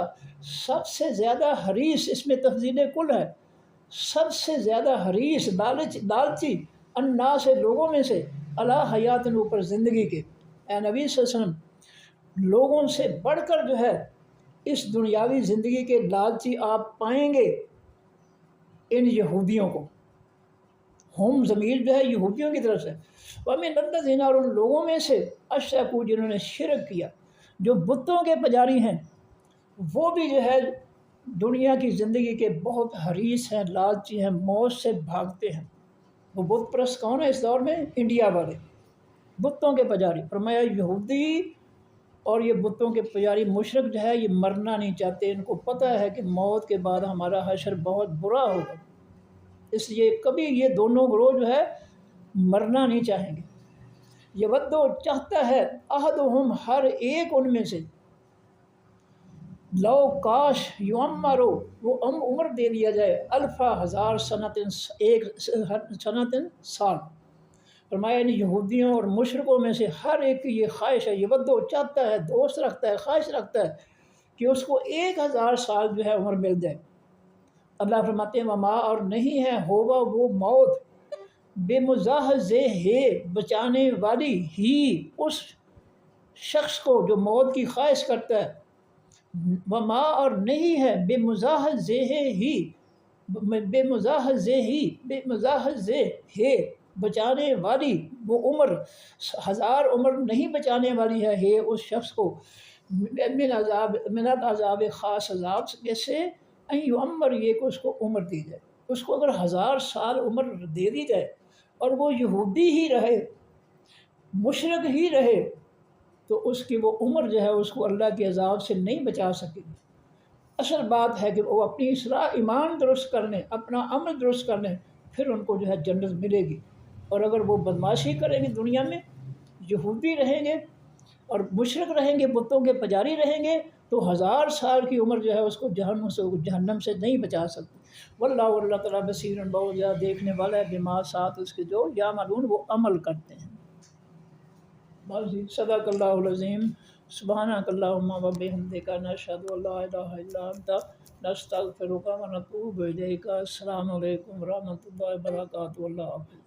سب سے زیادہ حریص، اس میں تفضیل کل ہے، سب سے زیادہ حریص لالچی الناس، لوگوں میں سے، علی حیات، اوپر زندگی کے، اے نبی صلی اللہ علیہ وسلم لوگوں سے بڑھ کر جو ہے اس دنیاوی زندگی کے لالچی آپ پائیں گے ان یہودیوں کو۔ ہم ضمیر جو ہے یہودیوں کی طرف سے، وَمِنَ الَّذِينَ، اور ان لوگوں میں سے، اشرکوا، جنہوں نے شرک کیا، جو بتوں کے پجاری ہیں، وہ بھی جو ہے دنیا کی زندگی کے بہت حریص ہیں، لالچی ہیں، موت سے بھاگتے ہیں۔ وہ بت پرست کون ہے اس دور میں؟ انڈیا والے بتوں کے پجاری۔ فرمایا یہودی اور یہ بتوں کے پجاری مشرک جو ہے یہ مرنا نہیں چاہتے، ان کو پتہ ہے کہ موت کے بعد ہمارا حشر بہت برا ہوگا، اس لیے کبھی یہ دونوں گروہ جو ہے مرنا نہیں چاہیں گے۔ یہ ودو، چاہتا ہے، احدہم، ہر ایک ان میں سے، لو، کاش، یعمرو، وہ عمر دے دیا جائے، الفا، ہزار، سنتن، ایک سنتن، سال۔ فرمایا ان یہودیوں اور مشرکوں میں سے ہر ایک کی یہ خواہش ہے، یہ ودو، چاہتا ہے، دوست رکھتا ہے، خواہش رکھتا ہے کہ اس کو 1000 سال جو ہے عمر مل جائے۔ اللہ فرماتے ہیں وما، اور نہیں ہے ہوا وہ موت، بے مزاحزہ، بچانے والی، ہی اس شخص کو جو موت کی خواہش کرتا ہے، وما، اور نہیں ہے، بے مزاحزہ، بچانے والی، وہ عمر، 1000 عمر نہیں بچانے والی ہے اس شخص کو، من العذاب، خاص عذاب سے، ان یعمر، یہ کہ اس کو عمر دی جائے۔ اس کو اگر 1000 سال عمر دے دی جائے اور وہ یہودی ہی رہے، مشرک ہی رہے، تو اس کی وہ عمر جو ہے اس کو اللہ کے عذاب سے نہیں بچا سکے گی۔ اصل بات ہے کہ وہ اپنی اصلاح، ایمان درست کرنے، اپنا عمل درست کرنے، پھر ان کو جو ہے جنت ملے گی۔ اور اگر وہ بدمعاشی کریں گے دنیا میں، یہودی رہیں گے اور مشرک رہیں گے، بتوں کے پجاری رہیں گے، تو 1000 سال کی عمر جو ہے اس کو جہنم سے نہیں بچا سکتی۔ واللہ، اللہ تعالیٰ بصیر، بہت زیادہ دیکھنے والا ہے، بما، ساتھ اس کے جو یعملون، وہ عمل کرتے ہیں۔ صدق اللہ العظیم۔ سبحانک اللہم و بحمدک، نشہد ان لا الہ الا انت، نستغفرک و نتوب الیک۔ السلام علیکم و رحمۃ اللہ وبرکاتہ۔ اللہ حافظ۔